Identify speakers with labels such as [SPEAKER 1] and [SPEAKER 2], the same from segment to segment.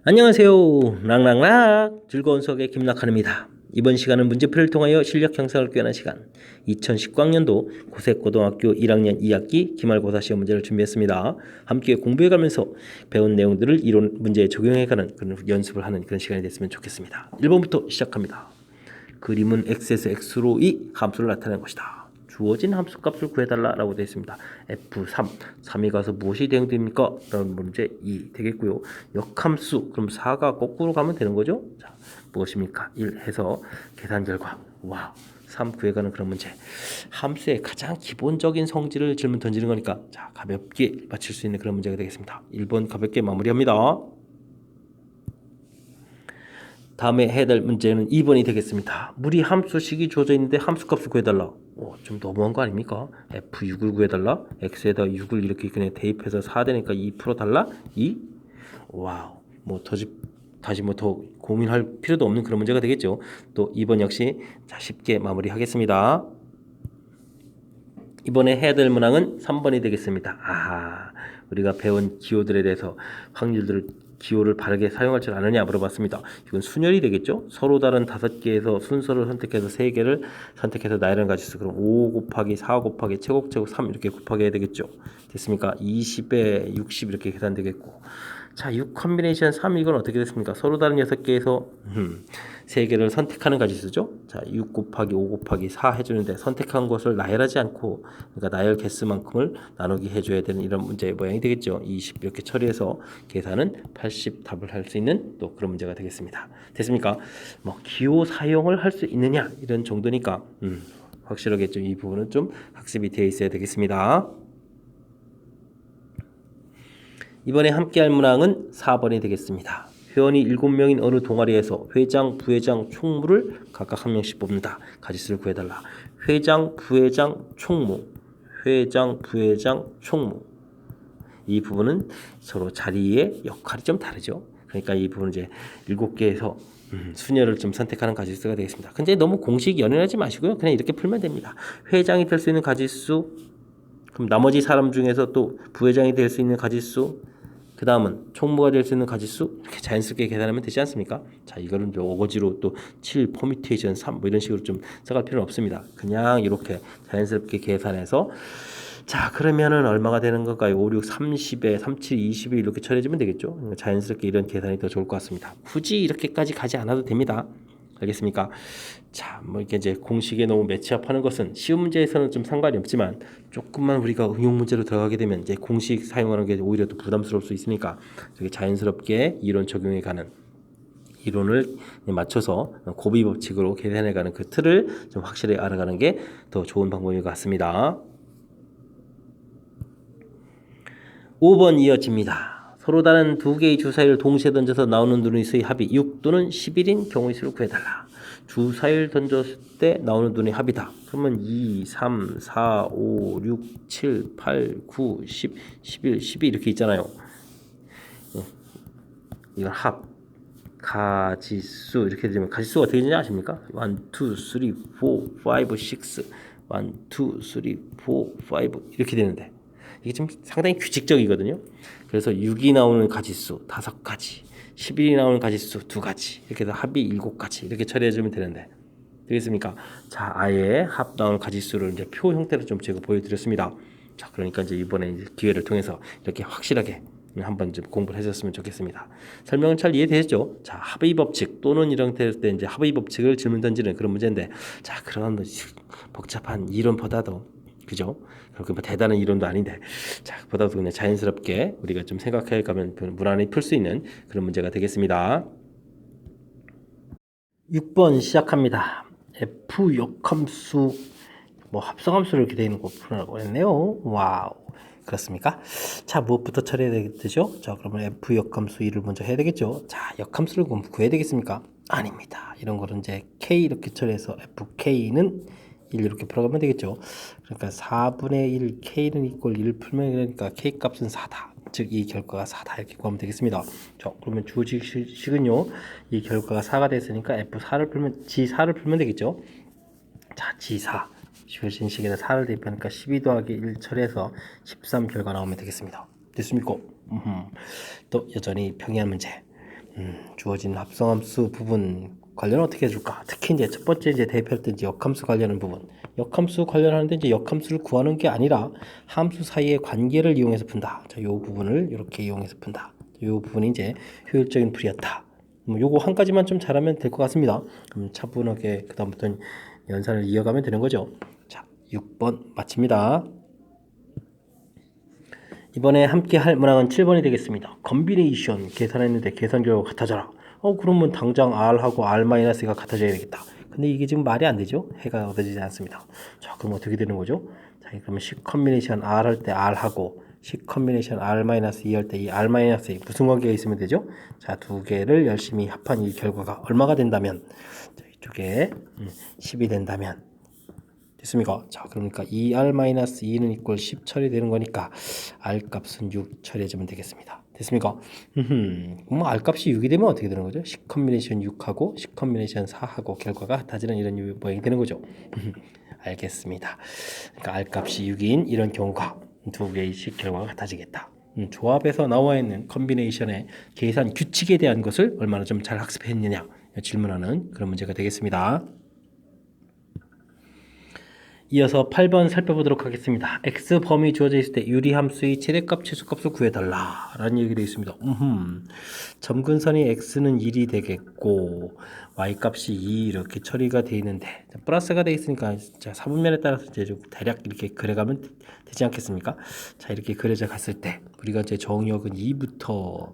[SPEAKER 1] 안녕하세요. 락락락 즐거운 수학의 김락환입니다. 이번 시간은 문제풀이를 통하여 실력 형성을 꾀하는 시간 2019학년도 고색고등학교 1학년 2학기 기말고사 시험 문제를 준비했습니다. 함께 공부해가면서 배운 내용들을 이론 문제에 적용해가는 그런 연습을 하는 그런 시간이 됐으면 좋겠습니다. 1번부터 시작합니다. 그림은 x에서 x로 이 함수를 나타내는 것이다. 주어진 함수값을 구해달라라고 되어 있습니다. F3, 3이 가서 무엇이 대응됩니까? 라는 문제 2 되겠고요. 역함수, 그럼 4가 거꾸로 가면 되는 거죠? 자, 무엇입니까? 1 해서 계산 결과, 3 구해가는 그런 문제. 함수의 가장 기본적인 성질을 질문 던지는 거니까 자, 가볍게 맞출 수 있는 그런 문제가 되겠습니다. 1번 가볍게 마무리합니다. 다음에 해야 될 문제는 2번이 되겠습니다. 무리 함수식이 주어져 있는데 함수값을 구해달라. 좀 너무한 거 아닙니까? F6을 구해달라. X에다 6을 이렇게 그냥 대입해서 4 되니까 2 풀어달라. 2? 와우. 다시 더 고민할 필요도 없는 그런 문제가 되겠죠. 또 2번 역시 자, 쉽게 마무리하겠습니다. 이번에 해야 될 문항은 3번이 되겠습니다. 우리가 배운 기호들에 대해서 기호를 바르게 사용할 줄 아느냐 물어봤습니다. 이건 순열이 되겠죠? 서로 다른 5개에서 순서를 선택해서 3개를 선택해서 나열한 가지수. 그럼 5 곱하기 4 곱하기 제곱 3 이렇게 곱하게 해야 되겠죠? 됐습니까? 20에 60 이렇게 계산되겠고. 자, 6 컨비네이션 3 이건 어떻게 됐습니까? 서로 다른 6개에서 3개를 선택하는 가지수죠. 자, 6 곱하기 5 곱하기 4 해주는데 선택한 것을 나열하지 않고 그러니까 나열 개수만큼을 나누기 해줘야 되는 이런 문제의 모양이 되겠죠. 20 이렇게 처리해서 계산은 80 답을 할 수 있는 또 그런 문제가 되겠습니다. 됐습니까? 기호 사용을 할 수 있느냐 이런 정도니까 확실하게 좀 이 부분은 좀 학습이 되어 있어야 되겠습니다. 이번에 함께할 문항은 4번이 되겠습니다. 회원이 7명인 어느 동아리에서 회장, 부회장, 총무를 각각 한 명씩 뽑는다. 가지수를 구해달라. 회장, 부회장, 총무. 회장, 부회장, 총무. 이 부분은 서로 자리의 역할이 좀 다르죠. 그러니까 이 부분은 이제 7개에서 순열을 좀 선택하는 가지수가 되겠습니다. 근데 너무 공식 연연하지 마시고요. 그냥 이렇게 풀면 됩니다. 회장이 될 수 있는 가지수, 그럼 나머지 사람 중에서 또 부회장이 될 수 있는 가지수, 그 다음은 총무가 될 수 있는 가지수 이렇게 자연스럽게 계산하면 되지 않습니까? 자, 이거는 어거지로 또 7 퍼뮤테이션 3 이런 식으로 좀 써갈 필요는 없습니다. 그냥 이렇게 자연스럽게 계산해서 자, 그러면은 얼마가 되는 걸까요? 5, 6, 30에 3, 7, 20에 이렇게 처리해주면 되겠죠? 자연스럽게 이런 계산이 더 좋을 것 같습니다. 굳이 이렇게까지 가지 않아도 됩니다. 알겠습니까? 자, 이렇게 이제 공식에 너무 매치업하는 것은 쉬운 문제에서는 좀 상관이 없지만 조금만 우리가 응용 문제로 들어가게 되면 이제 공식 사용하는 게 오히려 더 부담스러울 수 있으니까 되게 자연스럽게 이론 적용해 가는 이론을 맞춰서 고비 법칙으로 계산해 가는 그 틀을 좀 확실히 알아가는 게 더 좋은 방법인 것 같습니다. 5번 이어집니다. 서로 다른 2개의 주사위를 동시에 던져서 나오는 눈의 수의 합이 6 또는 11인 경우의 수를 구해달라. 주사위를 던졌을 때 나오는 눈의 합이다. 그러면 2, 3, 4, 5, 6, 7, 8, 9, 10, 11, 12 이렇게 있잖아요. 이건 합. 가지수 이렇게 되면 가지수가 어떻게 되는지 아십니까? 1, 2, 3, 4, 5, 6 1, 2, 3, 4, 5 이렇게 되는데 이게 좀 상당히 규칙적이거든요. 그래서 6이 나오는 가지수 5가지, 11이 나오는 가지수 2가지 이렇게 해서 합이 7가지 이렇게 처리해주면 되는데 되겠습니까? 자, 아예 합 나오는 가지수를 이제 표 형태로 좀 제가 보여드렸습니다. 자, 그러니까 이제 이번에 이제 기회를 통해서 이렇게 확실하게 한번 좀 공부를 해줬으면 좋겠습니다. 설명은 잘 이해되셨죠? 자, 합의 법칙 또는 이런 때 이제 합의 법칙을 질문 던지는 그런 문제인데, 자, 그런 복잡한 이론보다도 그죠? 그렇게 대단한 이론도 아닌데, 자, 보다도 그냥 자연스럽게 우리가 좀 생각해 가면 무난히 풀 수 있는 그런 문제가 되겠습니다. 6번 시작합니다. F 역함수 합성함수를 이렇게 되는 거 풀으라고 했네요. 와우. 그렇습니까? 자, 무엇부터 처리해야 되죠? 자, 그러면 F 역함수 1을 먼저 해야 되겠죠? 자, 역함수를 구해야 되겠습니까? 아닙니다. 이런 거는 이제 K 이렇게 처리해서 FK는 1 이렇게 풀어가면 되겠죠? 그러니까 4분의 1 K는 이꼴 1 풀면 그러니까 K 값은 4다. 즉, 이 결과가 4다. 이렇게 구하면 되겠습니다. 자, 그러면 주어진 식은요, 이 결과가 4가 됐으니까 F4를 풀면, G4를 풀면 되겠죠? 자, G4. 주어진 식에다 4를 대입하니까 12 더하기 1 처리해서 13 결과 나오면 되겠습니다. 됐습니까? 또 여전히 평이한 문제. 주어진 합성함수 부분 관련 어떻게 해줄까? 특히 이제 첫 번째 이제 대입할 때 이제 역함수 관련한 부분. 역함수 관련하는데 이제 역함수를 구하는 게 아니라 함수 사이의 관계를 이용해서 푼다. 자, 요 부분을 이렇게 이용해서 푼다. 요 부분이 이제 효율적인 풀이였다. 요거 한 가지만 좀 잘하면 될 것 같습니다. 그럼 차분하게 그다음부터는 연산을 이어가면 되는 거죠. 자, 6번 마칩니다. 이번에 함께 할 문항은 7번이 되겠습니다. 컨비네이션 계산했는데 계산 결과가 같아져라. 그러면 당장 R하고 R-가 같아져야 되겠다. 근데 이게 지금 말이 안 되죠? 해가 얻어지지 않습니다. 자, 그럼 어떻게 되는 거죠? 자, 그러면 C 컨비네이션 R 할 때 R하고 C 컨비네이션 R-2 할 때 이 R-A 무슨 관계가 있으면 되죠? 자, 두 개를 열심히 합한 이 결과가 얼마가 된다면, 자, 이쪽에 10이 된다면 됐습니까? 자, 그러니까 2R-2는 이꼴 10 처리되는 거니까 R 값은 6 처리해주면 되겠습니다. 됐습니까? 뭐 R 값이 6이 되면 어떻게 되는 거죠? 10 컨비네이션 6하고 10 컨비네이션 4하고 결과가 같아지는 이런 모양이 되는 거죠. 알겠습니다. 그러니까 R 값이 6인 이런 경우가 두 개씩 결과가 같아지겠다. 조합에서 나와 있는 컨비네이션의 계산 규칙에 대한 것을 얼마나 좀 잘 학습했느냐 질문하는 그런 문제가 되겠습니다. 이어서 8번 살펴보도록 하겠습니다. x 범위 주어져 있을 때 유리함수의 최대값, 최소값을 구해달라 라는 얘기가 되어 있습니다. 점근선이 x는 1이 되겠고 y값이 2 이렇게 처리가 되어 있는데 플러스가 되어 있으니까 자, 4분면에 따라서 이제 좀 대략 이렇게 그려가면 되지 않겠습니까? 자, 이렇게 그려져 갔을 때 우리가 이제 정의역은 2부터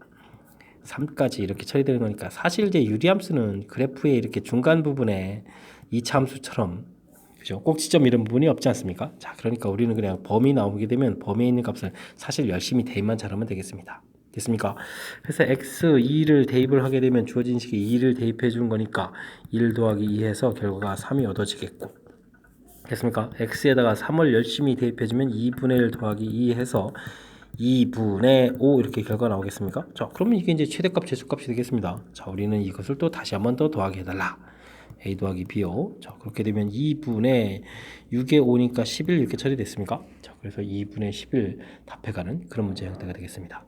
[SPEAKER 1] 3까지 이렇게 처리되는 거니까 사실 이제 유리함수는 그래프의 이렇게 중간 부분에 2차 함수처럼 그죠? 꼭지점 이런 부분이 없지 않습니까? 자, 그러니까 우리는 그냥 범위 나오게 되면 범위에 있는 값을 사실 열심히 대입만 잘하면 되겠습니다. 됐습니까? 그래서 x 2를 대입을 하게 되면 주어진 식에 2를 대입해 준 거니까 1 더하기 2 해서 결과가 3이 얻어지겠고 됐습니까? x에다가 3을 열심히 대입해 주면 2분의 1 더하기 2 해서 2분의 5 이렇게 결과 나오겠습니까? 자, 그러면 이게 이제 최대값, 최소값이 되겠습니다. 자, 우리는 이것을 또 다시 한번 더 더하게 해달라. a 더하기 b요. 자, 그렇게 되면 2분의 6에 5니까 11 이렇게 처리됐습니까? 자, 그래서 2분의 11 답해가는 그런 문제 형태가 되겠습니다.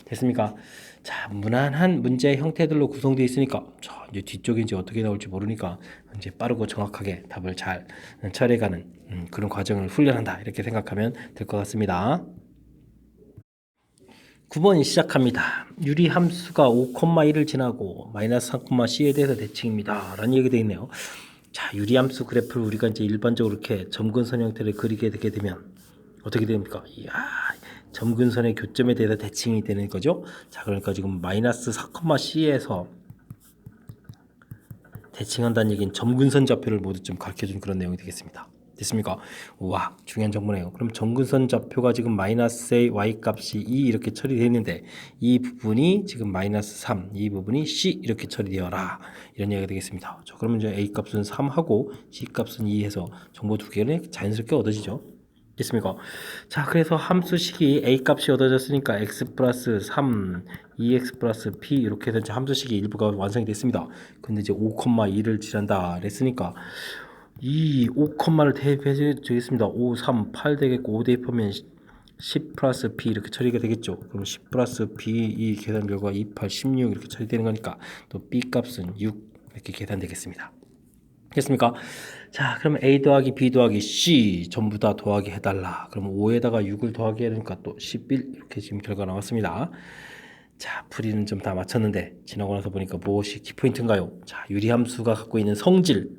[SPEAKER 1] 됐습니까? 자, 무난한 문제 형태들로 구성되어 있으니까 자, 이제 뒤쪽이 이제 어떻게 나올지 모르니까 이제 빠르고 정확하게 답을 잘 처리해가는 그런 과정을 훈련한다 이렇게 생각하면 될 것 같습니다. 9번이 시작합니다. 유리 함수가 5,1을 지나고 마이너스 3,c에 대해서 대칭입니다. 라는 얘기 되어 있네요. 자, 유리 함수 그래프를 우리가 이제 일반적으로 이렇게 점근선 형태를 그리게 되게 되면 어떻게 됩니까? 이야, 점근선의 교점에 대해서 대칭이 되는 거죠. 자, 그러니까 지금 마이너스 4,c에서 대칭한다는 얘기는 점근선 좌표를 모두 좀 가르쳐 준 그런 내용이 되겠습니다. 됐습니까? 우와, 중요한 정보네요. 그럼 점근선 좌표가 지금 마이너스 A Y값이 2 이렇게 처리되어 있는데 이 부분이 지금 마이너스 3, 이 부분이 C 이렇게 처리되어라 이런 이야기가 되겠습니다. 자, 그러면 이제 A값은 3하고 C값은 2 해서 정보 두 개는 자연스럽게 얻어지죠. 됐습니까? 자, 그래서 함수식이 A값이 얻어졌으니까 x 플러스 3, 2x 플러스 p 이렇게 해서 이제 함수식이 일부가 완성이 됐습니다. 근데 이제 5,2를 지난다 그랬으니까 이 5를 대입해 주겠습니다. 5, 3, 8 되겠고 5 대입하면 10 플러스 p 이렇게 처리가 되겠죠. 그럼 10 플러스 p 이 계산 결과 2, 8, 16 이렇게 처리되는 거니까 또 b 값은 6 이렇게 계산되겠습니다. 됐습니까? 자, 그러면 a 더하기 b 더하기 c 전부 다 더하기 해달라. 그럼 5에다가 6을 더하기 하니까 또 11 이렇게 지금 결과 나왔습니다. 자, 풀이는 좀 다 마쳤는데 지나고 나서 보니까 무엇이 키포인트인가요? 자, 유리함수가 갖고 있는 성질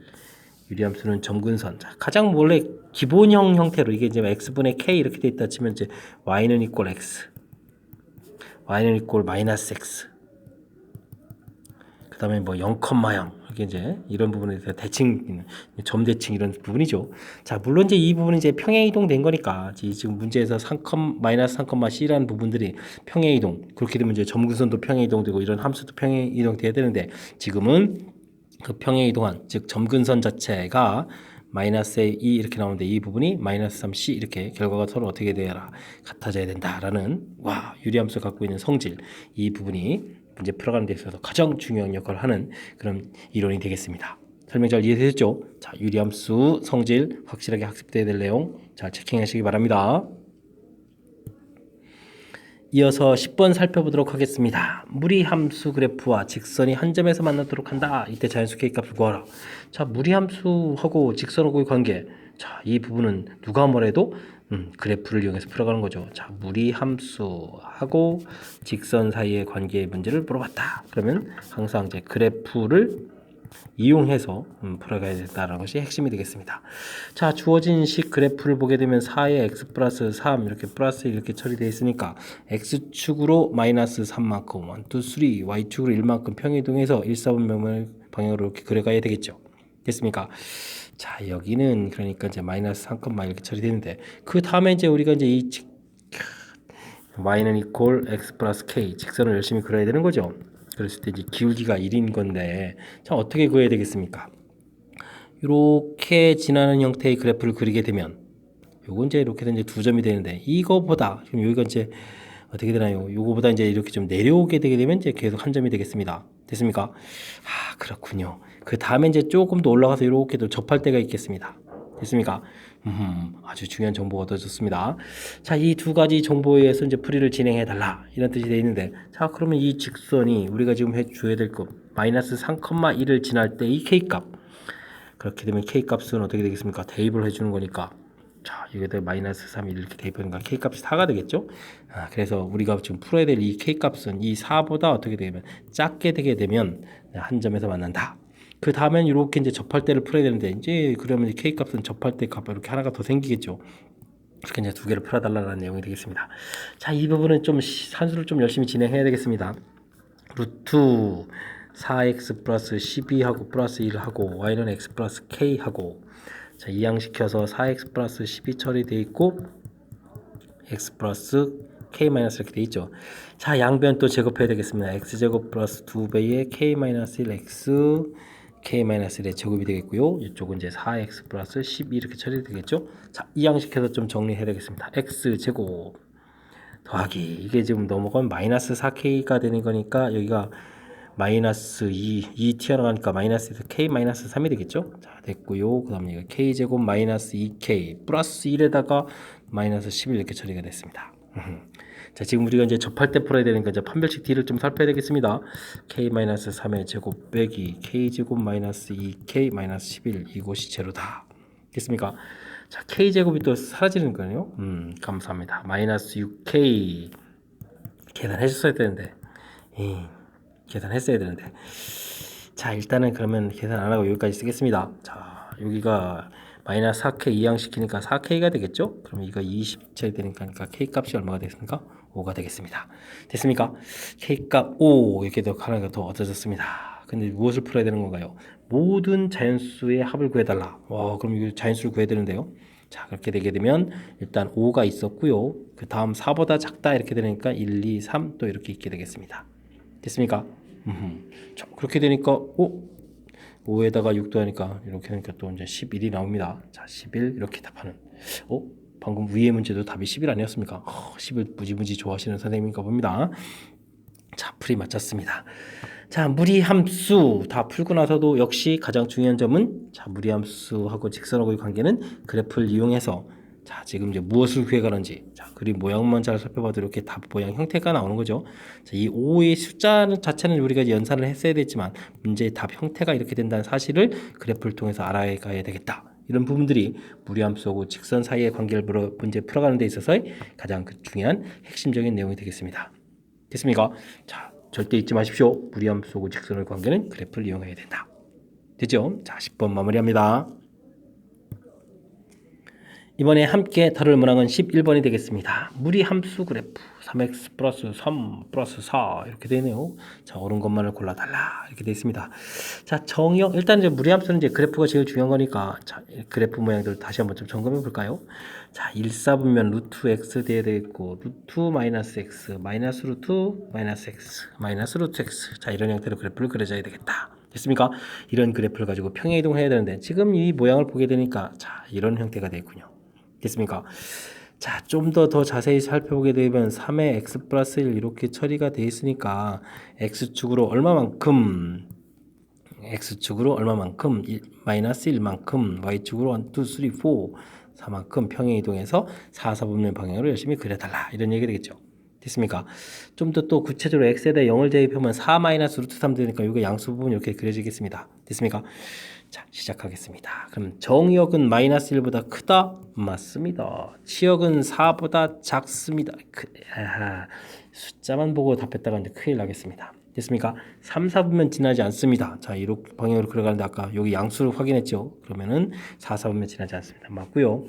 [SPEAKER 1] 유리함수는 점근선. 자, 가장 원래 기본형 형태로 이게 이제 x분의 k 이렇게 돼 있다 치면 이제 y는 이꼴 x, y는 이꼴 마이너스 x. 그다음에 뭐 0,0 이게 이제 이런 부분에 대해서 대칭, 점 대칭 이런 부분이죠. 자, 물론 이제 이 부분은 이제 평행 이동된 거니까 지금 문제에서 마이너스 3,c라는 부분들이 평행 이동. 그렇게 되면 이제 점근선도 평행 이동되고 이런 함수도 평행 이동돼야 되는데 지금은 그 평행 이동한 즉 점근선 자체가 마이너스 2 이렇게 나오는데 이 부분이 마이너스 3c 이렇게 결과가 서로 어떻게 되어라 같아져야 된다라는 와 유리함수 갖고 있는 성질 이 부분이 문제 풀어가는 데 있어서 가장 중요한 역할을 하는 그런 이론이 되겠습니다. 설명 잘 이해되셨죠? 자, 유리함수 성질 확실하게 학습돼야 될 내용 잘 체킹하시기 바랍니다. 이어서 10번 살펴보도록 하겠습니다. 무리함수 그래프와 직선이 한 점에서 만나도록 한다. 이때 자연수 K값을 구하라. 자, 무리함수하고 직선하고의 관계. 자, 이 부분은 누가 뭐래도 그래프를 이용해서 풀어가는 거죠. 자, 무리함수하고 직선 사이의 관계의 문제를 물어봤다. 그러면 항상 이제 그래프를 이용해서 풀어가야 된다는 것이 핵심이 되겠습니다. 자, 주어진 식 그래프를 보게 되면 4에 x 플러스 3 이렇게 플러스 이렇게 처리되어 있으니까 x축으로 마이너스 3만큼 1, 2, 3 y축으로 1만큼 평이동해서 1, 4분 방향으로 이렇게 그려가야 되겠죠. 됐습니까? 자, 여기는 그러니까 이제 마이너스 3만 이렇게 처리되는데 그 다음에 이제 우리가 이제 이 y는 이퀄 x 플러스 k 직선을 열심히 그려야 되는 거죠. 그랬을 때 이제 기울기가 1인 건데 자, 어떻게 구해야 되겠습니까? 이렇게 지나는 형태의 그래프를 그리게 되면 요건 이제 이렇게 이제 두 점이 되는데 이거보다 지금 여기가 이제 어떻게 되나요? 요거보다 이제 이렇게 좀 내려오게 되게 되면 이제 계속 한 점이 되겠습니다. 됐습니까? 아, 그렇군요. 그 다음에 이제 조금 더 올라가서 이렇게 또 접할 때가 있겠습니다. 됐습니까? 아주 중요한 정보가 얻어졌습니다. 자, 이 두 가지 정보에 의해서 이제 풀이를 진행해 달라 이런 뜻이 되어 있는데 자, 그러면 이 직선이 우리가 지금 해줘야 될 것 마이너스 3,1을 지날 때 이 K값 그렇게 되면 K값은 어떻게 되겠습니까? 대입을 해주는 거니까 자, 여기다 마이너스 3 이렇게 대입하니까 K값이 4가 되겠죠? 아, 그래서 우리가 지금 풀어야 될 이 K값은 이 4보다 어떻게 되면 작게 되게 되면 한 점에서 만난다. 그 다음엔 이렇게 이제 접할 때를 풀어야 되는데 이제 그러면 K값은 접할 때 값 이렇게 하나가 더 생기겠죠. 이렇게 이제 두 개를 풀어달라는 내용이 되겠습니다. 자, 이 부분은 좀 산수를 좀 열심히 진행해야 되겠습니다. 루트 4x 플러스 12하고 플러스 1하고 y는 x 플러스 k하고 자, 이항시켜서 4x 플러스 12 처리되어 있고 x 플러스 k 마이너스 이렇게 되어 있죠. 자, 양변 또 제곱해야 되겠습니다. x제곱 플러스 2배의 k 마이너스 1 x k 마이너스 1의 제곱이 되겠고요. 이쪽은 이제 4x 플러스 12 이렇게 처리되겠죠. 자, 이항시켜서 좀 정리해야 되겠습니다. x제곱 더하기 이게 지금 넘어가면 마이너스 4k가 되는 거니까 여기가 마이너스 2 튀어나가니까 마이너스에서 k 마이너스 3이 되겠죠. 자, 됐고요. 그 다음에 k제곱 마이너스 2k 플러스 1에다가 마이너스 11 이렇게 처리가 됐습니다. 자, 지금 우리가 이제 접할 때 풀어야 되니까 이제 판별식 D를 좀 살펴야 되겠습니다. k 마이너스 3의 제곱 빼기 k제곱 마이너스 2k 마이너스 11 이것이 제로다. 됐습니까? 자, k제곱이 또 사라지는 거예요. 감사합니다. 마이너스 6k 계산하셨어야 되는데 계산했어야 되는데 자, 일단은 그러면 계산 안 하고 여기까지 쓰겠습니다. 자, 여기가 마이너스 4k 이항시키니까 4k가 되겠죠? 그럼 이거 20짜리 되니까 k 값이 얼마가 되겠습니까? 5가 되겠습니다. 됐습니까? k 값 5 이렇게 더 하나가 더 얻어졌습니다. 근데 무엇을 풀어야 되는 건가요? 모든 자연수의 합을 구해달라. 와, 그럼 이거 자연수를 구해야 되는데요. 자, 그렇게 되게 되면 일단 5가 있었고요. 그 다음 4보다 작다 이렇게 되니까 1, 2, 3 또 이렇게 있게 되겠습니다. 됐습니까? 자, 그렇게 되니까 5에다가 6도 하니까 이렇게 하니까 또 이제 11이 나옵니다. 자, 11 이렇게 답하는. 방금 위의 문제도 답이 11 아니었습니까? 11 무지무지 좋아하시는 선생님인가 봅니다. 자, 풀이 마쳤습니다. 자, 무리함수 다 풀고 나서도 역시 가장 중요한 점은 자, 무리함수하고 직선하고의 관계는 그래프를 이용해서 자, 지금 이제 무엇을 구해가는지 자, 그림 모양만 잘 살펴봐도 이렇게 답 모양 형태가 나오는 거죠. 자, 이 5의 숫자 자체는 우리가 연산을 했어야 됐지만 문제의 답 형태가 이렇게 된다는 사실을 그래프를 통해서 알아가야 되겠다. 이런 부분들이 무리함수하고 직선 사이의 관계를 문제 풀어가는 데 있어서 가장 중요한 핵심적인 내용이 되겠습니다. 됐습니까? 자, 절대 잊지 마십시오. 무리함수하고 직선의 관계는 그래프를 이용해야 된다. 됐죠? 자, 10번 마무리합니다. 이번에 함께 다룰 문항은 11번이 되겠습니다. 무리함수 그래프 3x 플러스 3 플러스 4 이렇게 되네요. 자, 옳은 것만을 골라달라 이렇게 되어 있습니다. 자, 정형 일단 이제 무리함수는 이제 그래프가 제일 중요한 거니까 자, 그래프 모양들 다시 한번 좀 점검해 볼까요? 자, 1사분면 루트 x 돼야 되겠고 루트 마이너스 x 마이너스 루트 마이너스 x 마이너스 루트 x 자, 이런 형태로 그래프를 그려줘야 되겠다. 됐습니까? 이런 그래프를 가지고 평행이동해야 되는데 지금 이 모양을 보게 되니까 자, 이런 형태가 되겠군요. 됐습니까? 자, 좀 더 자세히 살펴보게 되면 3의 x 플러스 1 이렇게 처리가 되어 있으니까 x축으로 얼마만큼 마이너스 1만큼 y축으로 1, 2, 3, 4 4만큼 평행이동해서 4, 4분면 방향으로 열심히 그려달라 이런 얘기가 되겠죠. 됐습니까? 좀 더 또 구체적으로 x에다 0을 대입하면 4 마이너스 루트 3 되니까 이거 양수 부분 이렇게 그려지겠습니다. 됐습니까? 자, 시작하겠습니다. 그럼 정의역은 마이너스 1보다 크다? 맞습니다. 치역은 4보다 작습니다. 숫자만 보고 답했다가 이제 큰일 나겠습니다. 됐습니까? 3, 4분면 지나지 않습니다. 자, 이렇게 방향으로 걸어가는데 아까 여기 양수를 확인했죠? 그러면은 4, 4분면 지나지 않습니다. 맞고요.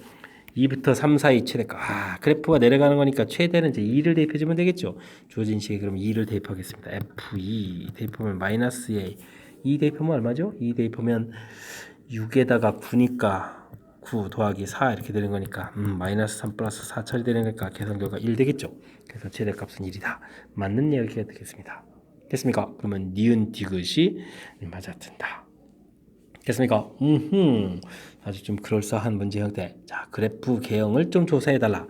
[SPEAKER 1] 2부터 3 사이 최대가. 그래프가 내려가는 거니까 최대는 이제 2를 대입해주면 되겠죠. 주어진 식에 그럼 2를 대입하겠습니다. F2 대입하면 마이너스 A. 2 대입하면 얼마죠? 2 대입하면 6에다가 9니까 9 더하기 4 이렇게 되는 거니까 마이너스 3 플러스 4 처리되는 거니까 계산 결과 1 되겠죠. 그래서 최대값은 1이다. 맞는 이야기가 되겠습니다. 됐습니까? 그러면 니은 디귿이 맞아든다. 됐습니까? 아주 좀 그럴싸한 문제 형태. 자, 그래프 개형을 좀 조사해달라.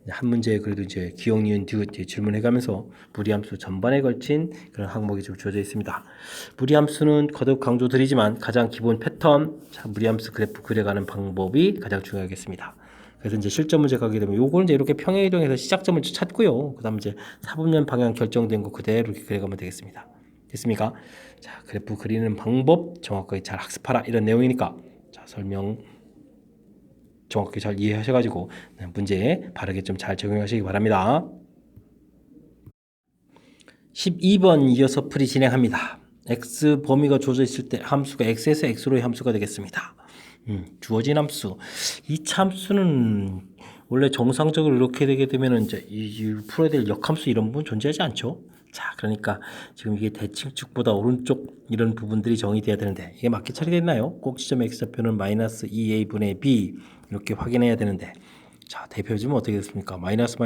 [SPEAKER 1] 한 문제에 그래도 이제 기억, 니은, 디귿 질문해가면서 무리함수 전반에 걸친 그런 항목이 좀 주어져 있습니다. 무리함수는 거듭 강조드리지만 가장 기본 패턴, 자, 무리함수 그래프 그려가는 방법이 가장 중요하겠습니다. 그래서 이제 실전 문제 가게 되면 요거는 이제 이렇게 평행이동해서 시작점을 찾고요. 그다음 이제 4분면 방향 결정된 거 그대로 이렇게 그려가면 되겠습니다. 됐습니까? 자, 그래프 그리는 방법 정확하게 잘 학습하라 이런 내용이니까 자, 설명 정확히 잘 이해하셔가지고 문제에 바르게 좀 잘 적용하시기 바랍니다. 12번 이어서 풀이 진행합니다. x 범위가 주어져 있을 때 함수가 x에서 x로의 함수가 되겠습니다. 주어진 함수. 이 함수는 원래 정상적으로 이렇게 되게 되면 이제 이 풀어야 될 역함수 이런 부분 존재하지 않죠. 자, 그러니까 지금 이게 대칭축보다 오른쪽 이런 부분들이 정의돼야 되는데 이게 맞게 처리됐나요? 꼭 지점 x좌표는 마이너스 2a분의 b 이렇게 확인해야 되는데 자, 대표해주면 어떻게 됐습니까? 마이너스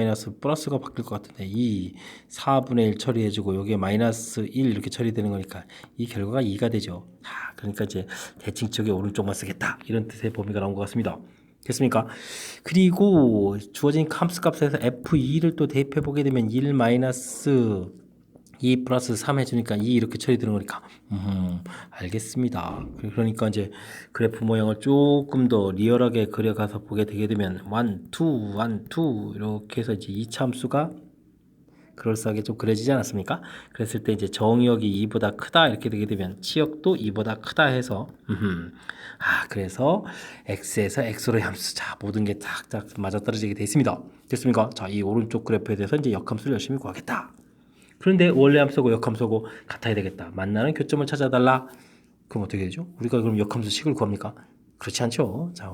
[SPEAKER 1] 플러스가 바뀔 것 같은데 2, 4분의 1 처리해주고 여기에 마이너스 1 이렇게 처리되는 거니까 이 결과가 2가 되죠. 그러니까 이제 대칭축의 오른쪽만 쓰겠다 이런 뜻의 범위가 나온 것 같습니다. 됐습니까? 그리고 주어진 함수 값에서 f2를 또 대입해 보게 되면 1 마이너스 2 플러스 3 해주니까 2 이렇게 처리되는 거니까 알겠습니다. 그러니까 이제 그래프 모양을 조금 더 리얼하게 그려가서 보게 되게 되면 1, 2, 1, 2 이렇게 해서 이제 2차 함수가 그럴싸하게 좀 그려지지 않았습니까? 그랬을 때 이제 정의역이 2보다 크다 이렇게 되게 되면 치역도 2보다 크다 해서 그래서 x에서 x로의 함수 자 모든 게 탁탁 맞아떨어지게 돼 있습니다. 됐습니까? 자, 이 오른쪽 그래프에 대해서 이제 역함수를 열심히 구하겠다. 그런데 원래 함수고 역함수고 같아야 되겠다. 만나는 교점을 찾아달라. 그럼 어떻게 되죠? 우리가 그럼 역함수 식을 구합니까? 그렇지 않죠. 자,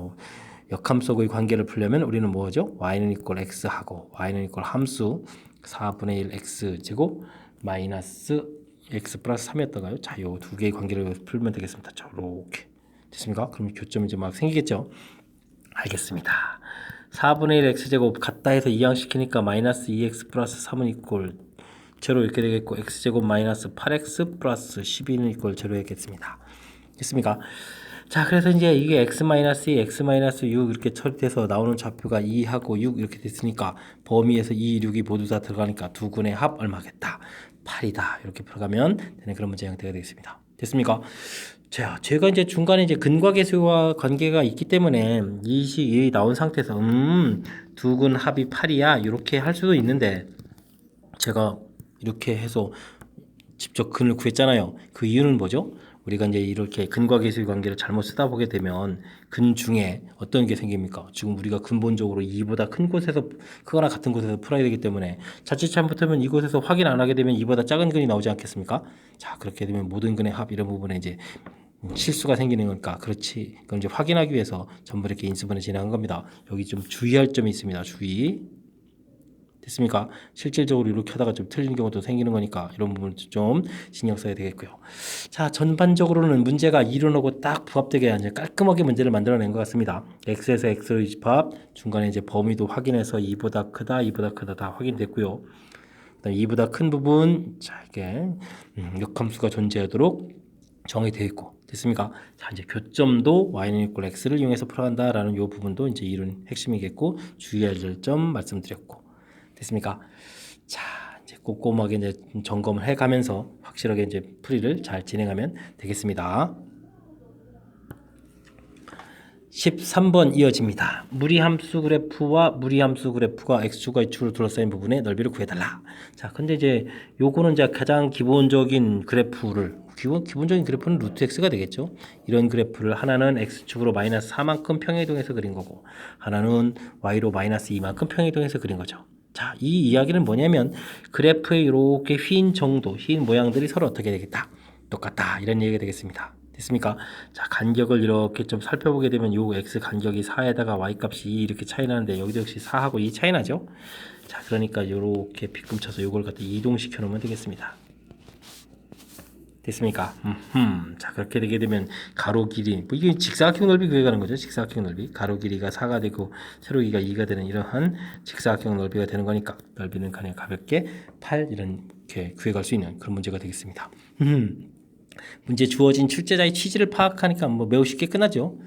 [SPEAKER 1] 역함수의 관계를 풀려면 우리는 뭐죠? y는 이꼴 x하고 y는 이꼴 함수 4분의 1 x 제곱 마이너스 x 플러스 3이었다가요. 자, 요 두 개의 관계를 풀면 되겠습니다. 자, 이렇게 됐습니까? 그럼 교점이 이제 막 생기겠죠? 알겠습니다. 4분의 1 x 제곱 같다 해서 이항시키니까 마이너스 2x 플러스 3은 이꼴 제로 이렇게 되겠고 x제곱 마이너스 8x 플러스 12는 이꼴 제로 되겠습니다. 됐습니까? 자, 그래서 이제 이게 x 마이너스 2, x 마이너스 6 이렇게 처리돼서 나오는 좌표가 2하고 6 이렇게 됐으니까 범위에서 2, 6이 모두 다 들어가니까 두 근의 합 얼마겠다? 8이다. 이렇게 풀어가면 되는 그런 문제 형태가 되겠습니다. 됐습니까? 자, 제가 이제 중간에 이제 근과 계수와 관계가 있기 때문에 이 식이 나온 상태에서 두 근 합이 8이야 이렇게 할 수도 있는데 제가 이렇게 해서 직접 근을 구했잖아요. 그 이유는 뭐죠? 우리가 이제 이렇게 근과 계수의 관계를 잘못 쓰다 보게 되면 근 중에 어떤 게 생깁니까? 지금 우리가 근본적으로 2보다 큰 곳에서 크거나 같은 곳에서 풀어야 되기 때문에 자칫 잘못하면 이곳에서 확인 안 하게 되면 2보다 작은 근이 나오지 않겠습니까? 자, 그렇게 되면 모든 근의 합 이런 부분에 이제 실수가 생기는 거니까 그렇지. 그럼 이제 확인하기 위해서 전부 이렇게 인수분해 진행한 겁니다. 여기 좀 주의할 점이 있습니다. 주의. 됐습니까? 실질적으로 이렇게 하다가 좀 틀린 경우도 생기는 거니까 이런 부분 좀 신경 써야 되겠고요. 자, 전반적으로는 문제가 이론하고 딱 부합되게 이제 깔끔하게 문제를 만들어낸 것 같습니다. x에서 x의 집합, 중간에 이제 범위도 확인해서 2보다 크다, 2보다 크다 다 확인됐고요. 그다음 2보다 큰 부분, 자 이게 역함수가 존재하도록 정의되어 있고 됐습니까? 자, 이제 교점도 y는 이꼴 x를 이용해서 풀어간다라는 이 부분도 이제 이론 핵심이겠고 주의할 점 말씀드렸고. 됐습니까? 자, 이제 꼼꼼하게 이제 점검을 해가면서 확실하게 이제 풀이를 잘 진행하면 되겠습니다. 13번 이어집니다. 무리함수 그래프와 무리함수 그래프가 x축과 y축으로 둘러싸인 부분의 넓이를 구해달라. 자, 근데 이제 요거는 이제 가장 기본적인 그래프를 기본적인 그래프는 루트 x가 되겠죠. 이런 그래프를 하나는 x축으로 마이너스 4만큼 평행이동해서 그린 거고 하나는 y로 마이너스 2만큼 평행이동해서 그린 거죠. 자, 이 이야기는 뭐냐면 그래프에 이렇게 휜 정도, 휜 모양들이 서로 어떻게 되겠다. 똑같다. 이런 얘기가 되겠습니다. 됐습니까? 자, 간격을 이렇게 좀 살펴보게 되면 요 x 간격이 4에다가 y 값이 2 이렇게 차이 나는데 여기도 역시 4하고 2 차이 나죠? 자, 그러니까 요렇게 빗금쳐서 요걸 갖다 이동시켜 놓으면 되겠습니다. 됐습니까? 자, 그렇게 되게 되면 가로 길이, 뭐 이게 직사각형 넓이 구해가는 거죠. 직사각형 넓이. 가로 길이가 4가 되고 세로 길이가 2가 되는 이러한 직사각형 넓이가 되는 거니까 넓이는 그냥 가볍게 8 이렇게 구해갈 수 있는 그런 문제가 되겠습니다. 문제 주어진 출제자의 취지를 파악하니까 뭐 매우 쉽게 끝나죠.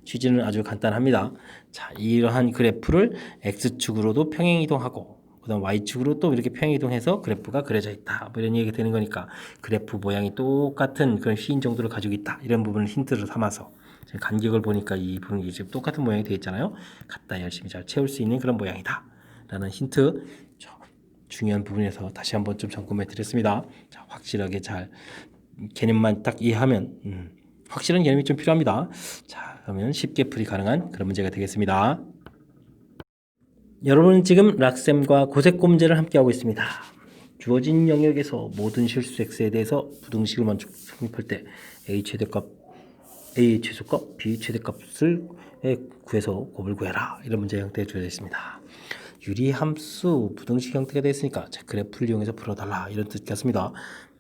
[SPEAKER 1] 취지는 아주 간단합니다. 자, 이러한 그래프를 x축으로도 평행 이동하고 그다음 y축으로 또 이렇게 평행 이동해서 그래프가 그려져 있다. 뭐 이런 얘기가 되는 거니까 그래프 모양이 똑같은 그런 휘인 정도를 가지고 있다. 이런 부분을 힌트를 삼아서 간격을 보니까 이 부분이 지금 똑같은 모양이 되어 있잖아요. 갖다 열심히 잘 채울 수 있는 그런 모양이다. 라는 힌트 중요한 부분에서 다시 한번 좀 점검해 드렸습니다. 자, 확실하게 잘 개념만 딱 이해하면 확실한 개념이 좀 필요합니다. 자, 그러면 쉽게 풀이 가능한 그런 문제가 되겠습니다. 여러분은 지금 락셈과 고세꼼제를 함께하고 있습니다. 주어진 영역에서 모든 실수 x에 대해서 부등식을 먼저 성립할 때 a 최대값, a 최소값, b 최대값을 구해서 곱을 구해라. 이런 문제 형태에 주어져 있습니다. 유리함수 부등식 형태가 되어 있으니까 자, 그래프를 이용해서 풀어달라. 이런 뜻 같습니다.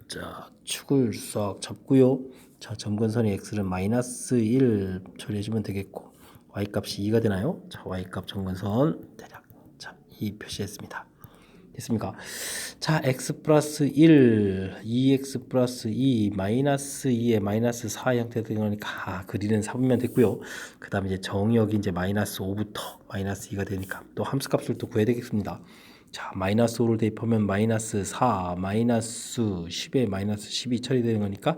[SPEAKER 1] 자, 축을 싹 잡고요. 자, 점근선이 x는 마이너스 1 처리해주면 되겠고 y값이 2가 되나요? 자, y값 점근선 대략 자, 2 표시했습니다. 됐습니까? 자, x 플러스 1, 2x 플러스 2, 마이너스 2에 마이너스 4 형태가 되는 거니까 그리는 사분면 됐고요. 그 다음에 이제 정역이 이제 마이너스 5부터 마이너스 2가 되니까 또 함수값을 또 구해야 되겠습니다. 자, 마이너스 5를 대입하면 마이너스 4, 마이너스 10에 마이너스 12 처리되는 거니까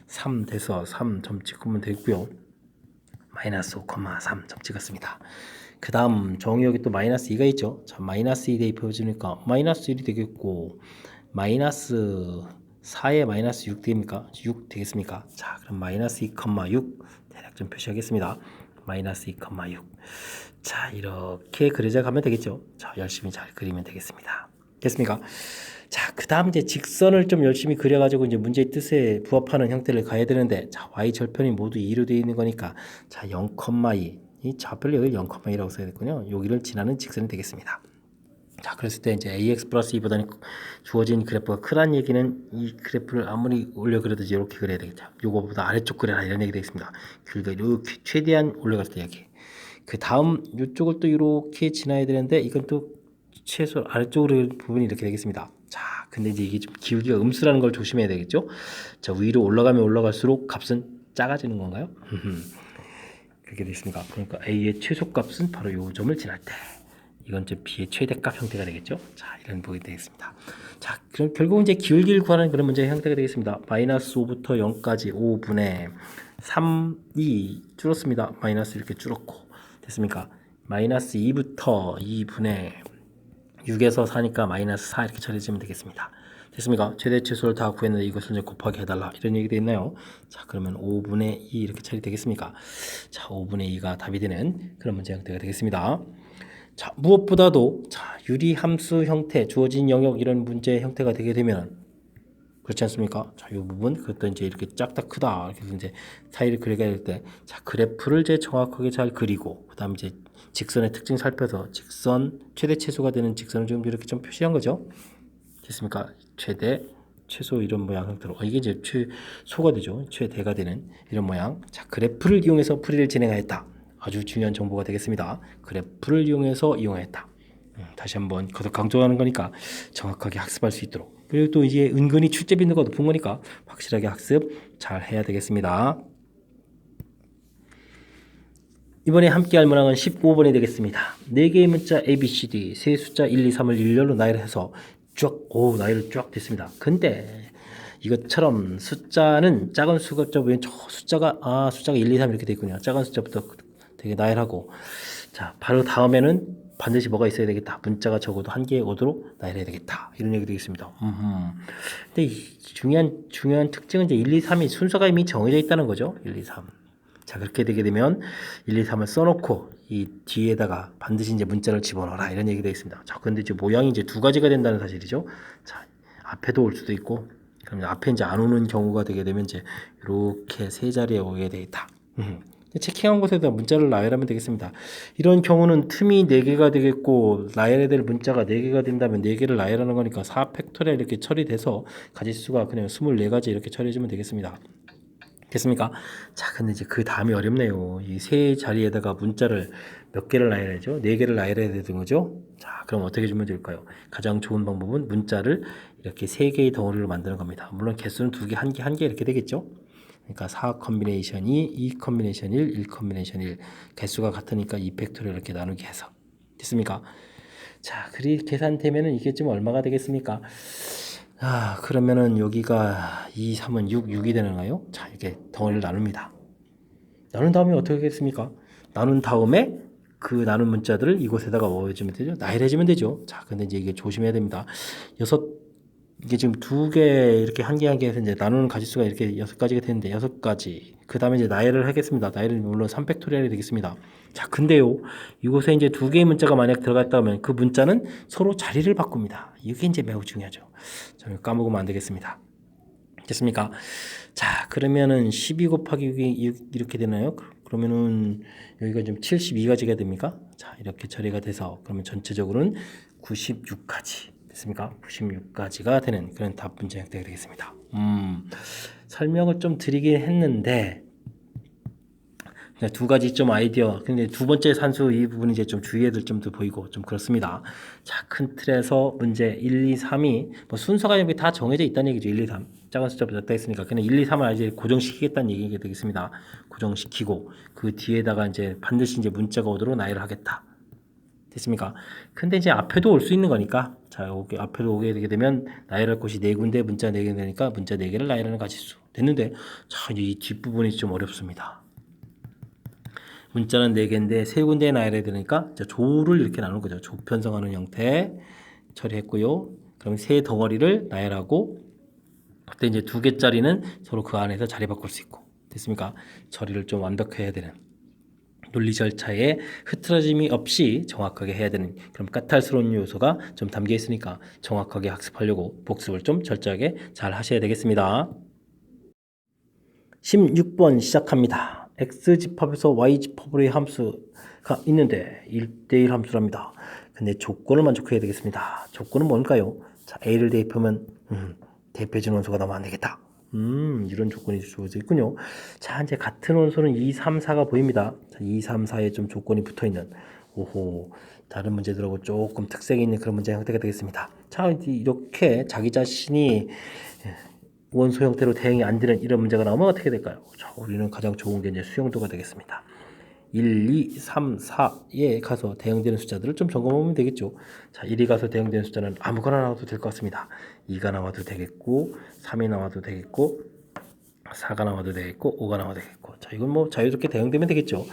[SPEAKER 1] 3 돼서 3점 찍으면 되고요. 마이너스 5,3점 찍었습니다. 그 다음 정의역이 또 마이너스 2가 있죠. 자, 마이너스 2 대입해주니까 마이너스 1이 되겠고 마이너스 4에 마이너스 6 됩니까? 6 되겠습니까? 자, 그럼 마이너스 2,6 대략 좀 표시하겠습니다. 마이너스 2,6 자, 이렇게 그려져 가면 되겠죠. 자, 열심히 잘 그리면 되겠습니다. 됐습니까? 자, 그 다음 이제 직선을 좀 열심히 그려가지고 이제 문제의 뜻에 부합하는 형태를 가야 되는데, 자, y 절편이 모두 2로 되어 있는 거니까, 자, 0,2. 이 좌표를 여기 0,2라고 써야겠군요. 여기를 지나는 직선이 되겠습니다. 자, 그랬을 때 이제 ax 플러스 2보다는 주어진 그래프가 크다는 얘기는 이 그래프를 아무리 올려 그려도 이렇게 그려야 되겠죠. 요거보다 아래쪽 그려라 이런 얘기 되겠습니다. 길게 이렇게 최대한 올려갈 때 이야기. 그 다음 이쪽을 또 이렇게 지나야 되는데 이건 또 최소 아래쪽으로 부분이 이렇게 되겠습니다. 자, 근데 이제 이게 좀 기울기가 음수라는 걸 조심해야 되겠죠. 자, 위로 올라가면 올라갈수록 값은 작아지는 건가요? 그렇게 되겠습니까? 그러니까 a의 최소값은 바로 요 점을 지날 때 이건 이제 b의 최대값 형태가 되겠죠. 자, 이런 부분이 되겠습니다. 자, 그럼 결국 이제 기울기를 구하는 그런 문제의 형태가 되겠습니다. 마이너스 5부터 0까지 5분의 3, 2 줄었습니다. 마이너스 이렇게 줄었고 됐습니까? 마이너스 2부터 2분의 6에서 4니까 마이너스 4 이렇게 처리해주면 되겠습니다. 됐습니까? 최대 최소를 다 구했는데 이것을 이제 곱하기 해달라 이런 얘기 되있나요? 자, 그러면 5분의 2 이렇게 처리되겠습니까? 자, 5분의 2가 답이 되는 그런 문제 형태가 되겠습니다. 자, 무엇보다도 자, 유리함수 형태, 주어진 영역 이런 문제 형태가 되게 되면 그렇지 않습니까? 자, 이 부분 그것도 이제 이렇게 작다 크다 이렇게 해서 이제 사이를 그려야 될 때, 자, 그래프를 이제 정확하게 잘 그리고 그다음 이제 직선의 특징 살펴서 직선 최대 최소가 되는 직선을 좀 이렇게 좀 표시한 거죠. 됐습니까? 최대 최소 이런 모양 형태로 이게 이제 최소가 되죠. 최대가 되는 이런 모양. 자, 그래프를 이용해서 풀이를 진행하였다. 아주 중요한 정보가 되겠습니다. 그래프를 이용하였다. 다시 한번 거듭 강조하는 거니까 정확하게 학습할 수 있도록. 그리고 또 이제 은근히 출제 빈도가 높은 거니까 확실하게 학습 잘 해야 되겠습니다. 이번에 함께 할 문항은 15번이 되겠습니다. 4개의 문자 A, B, C, D 세 숫자 1, 2, 3을 일렬로 나열을 해서 나열을 쫙 됐습니다. 근데 이것처럼 숫자는 작은 수가 보면 저 숫자가 1, 2, 3 이렇게 돼 있군요. 작은 숫자부터 되게 나열하고 자 바로 다음에는 반드시 뭐가 있어야 되겠다. 문자가 적어도 한 개 오도록 나열해야 되겠다. 이런 얘기 되겠습니다. 근데 이 중요한 특징은 이제 1, 2, 3이 순서가 이미 정해져 있다는 거죠. 1, 2, 3. 자 그렇게 되게 되면 1, 2, 3을 써놓고 이 뒤에다가 반드시 이제 문자를 집어넣어라 이런 얘기 되겠습니다. 자 근데 이제 모양이 이제 두 가지가 된다는 사실이죠. 자 앞에도 올 수도 있고 그러면 앞에 이제 안 오는 경우가 되게 되면 이제 이렇게 세 자리에 오게 되겠다. 체킹한 곳에다 문자를 나열하면 되겠습니다. 이런 경우는 틈이 4개가 되겠고 나열해야 될 문자가 4개가 된다면 4개를 나열하는 거니까 4팩토리얼 이렇게 처리돼서 가짓수가 그냥 24가지 이렇게 처리해주면 되겠습니다. 됐습니까? 자, 근데 이제 그 다음이 어렵네요. 이 세 자리에다가 문자를 몇 개를 나열해야죠? 4개를 나열해야 되는 거죠? 자, 그럼 어떻게 주면 될까요? 가장 좋은 방법은 문자를 이렇게 3개의 덩어리로 만드는 겁니다. 물론 개수는 2개, 1개, 1개 이렇게 되겠죠? 그러니까 4 컨비네이션 2, 2 컨비네이션 1, 1 컨비네이션 1 개수가 같으니까 2팩토리얼 이렇게 나누기 해서 됐습니까? 자, 그리 계산되면은 이게 좀 얼마가 되겠습니까? 아, 그러면은 여기가 2, 3은 6, 6이 되는가요? 자, 이렇게 덩어리를 나눕니다. 나눈 다음에 어떻게 하겠습니까? 나눈 다음에 그 나눈 문자들을 이곳에다가 뭐 해주면 되죠? 나열해주면 되죠. 자, 근데 이제 이게 조심해야 됩니다. 이게 지금 2개 이렇게 한 개 한 개 해서 이제 나누는 가짓수가 이렇게 6가지가 되는데 6가지. 그 다음에 이제 나열을 하겠습니다. 나열은 물론 3팩토리얼이 되겠습니다. 자, 근데요. 이곳에 이제 2개의 문자가 만약 들어갔다면 그 문자는 서로 자리를 바꿉니다. 이게 이제 매우 중요하죠. 저는 까먹으면 안 되겠습니다. 됐습니까? 자, 그러면은 12 곱하기 6이 이렇게 되나요? 그러면은 여기가 좀 72가지가 됩니까? 자, 이렇게 처리가 돼서 그러면 전체적으로는 96가지. 됐습니까? 96가지가 되는 그런 답 문제 형태가 되겠습니다. 설명을 좀 드리긴 했는데 2가지 좀 아이디어. 근데 두 번째 산수 이 부분이 이제 좀 주의해야 될 점도 보이고 좀 그렇습니다. 자, 큰 틀에서 문제 1, 2, 3이 뭐 순서가 여기 다 정해져 있다는 얘기죠. 1, 2, 3. 작은 숫자부터 넣다 했으니까 그냥 1, 2, 3을 이제 고정시키겠다는 얘기가 되겠습니다. 고정시키고 그 뒤에다가 이제 반드시 이제 문자가 오도록 나열을 하겠다. 됐습니까? 근데 이제 앞에도 올 수 있는 거니까 자, 여기 앞에도 오게 되게 되면 나열할 곳이 4군데 문자 4개 되니까 문자 4개를 나열하는 가짓수 됐는데 자, 이 뒷부분이 좀 어렵습니다. 문자는 4개인데 3군데에 나열해야 되니까 조를 이렇게 나누는 거죠. 조 편성하는 형태 처리했고요. 그럼 3덩어리를 나열하고 그때 이제 2개짜리는 서로 그 안에서 자리 바꿀 수 있고 됐습니까? 처리를 좀 완벽해야 되는 논리 절차에 흐트러짐이 없이 정확하게 해야 되는 그럼 까탈스러운 요소가 좀 담겨 있으니까 정확하게 학습하려고 복습을 좀 철저하게 잘 하셔야 되겠습니다. 16번 시작합니다. x집합에서 y집합으로의 함수가 있는데 1대1 함수랍니다. 근데 조건을 만족해야 되겠습니다. 조건은 뭘까요? 자, a를 대입하면 대표진 원소가 나오면 안 되겠다. 이런 조건이 주어져 있군요. 자, 이제 같은 원소는 2, 3, 4가 보입니다. 자, 2, 3, 4에 좀 조건이 붙어 있는 오호 다른 문제들하고 조금 특색이 있는 그런 문제 형태가 되겠습니다. 자, 이렇게 자기 자신이 원소 형태로 대응이 안 되는 이런 문제가 나오면 어떻게 될까요? 자, 우리는 가장 좋은 게 이제 수용도가 되겠습니다. 1, 2, 3, 4에 가서 대응되는 숫자들을 좀 점검하면 되겠죠. 자, 1이 가서 대응되는 숫자는 아무거나 나와도 될 것 같습니다. 2가 나와도 되겠고 3이 나와도 되겠고 4가 나와도 되겠고 5가 나와도 되겠고 자, 이건 뭐 자유롭게 대응되면 되겠죠.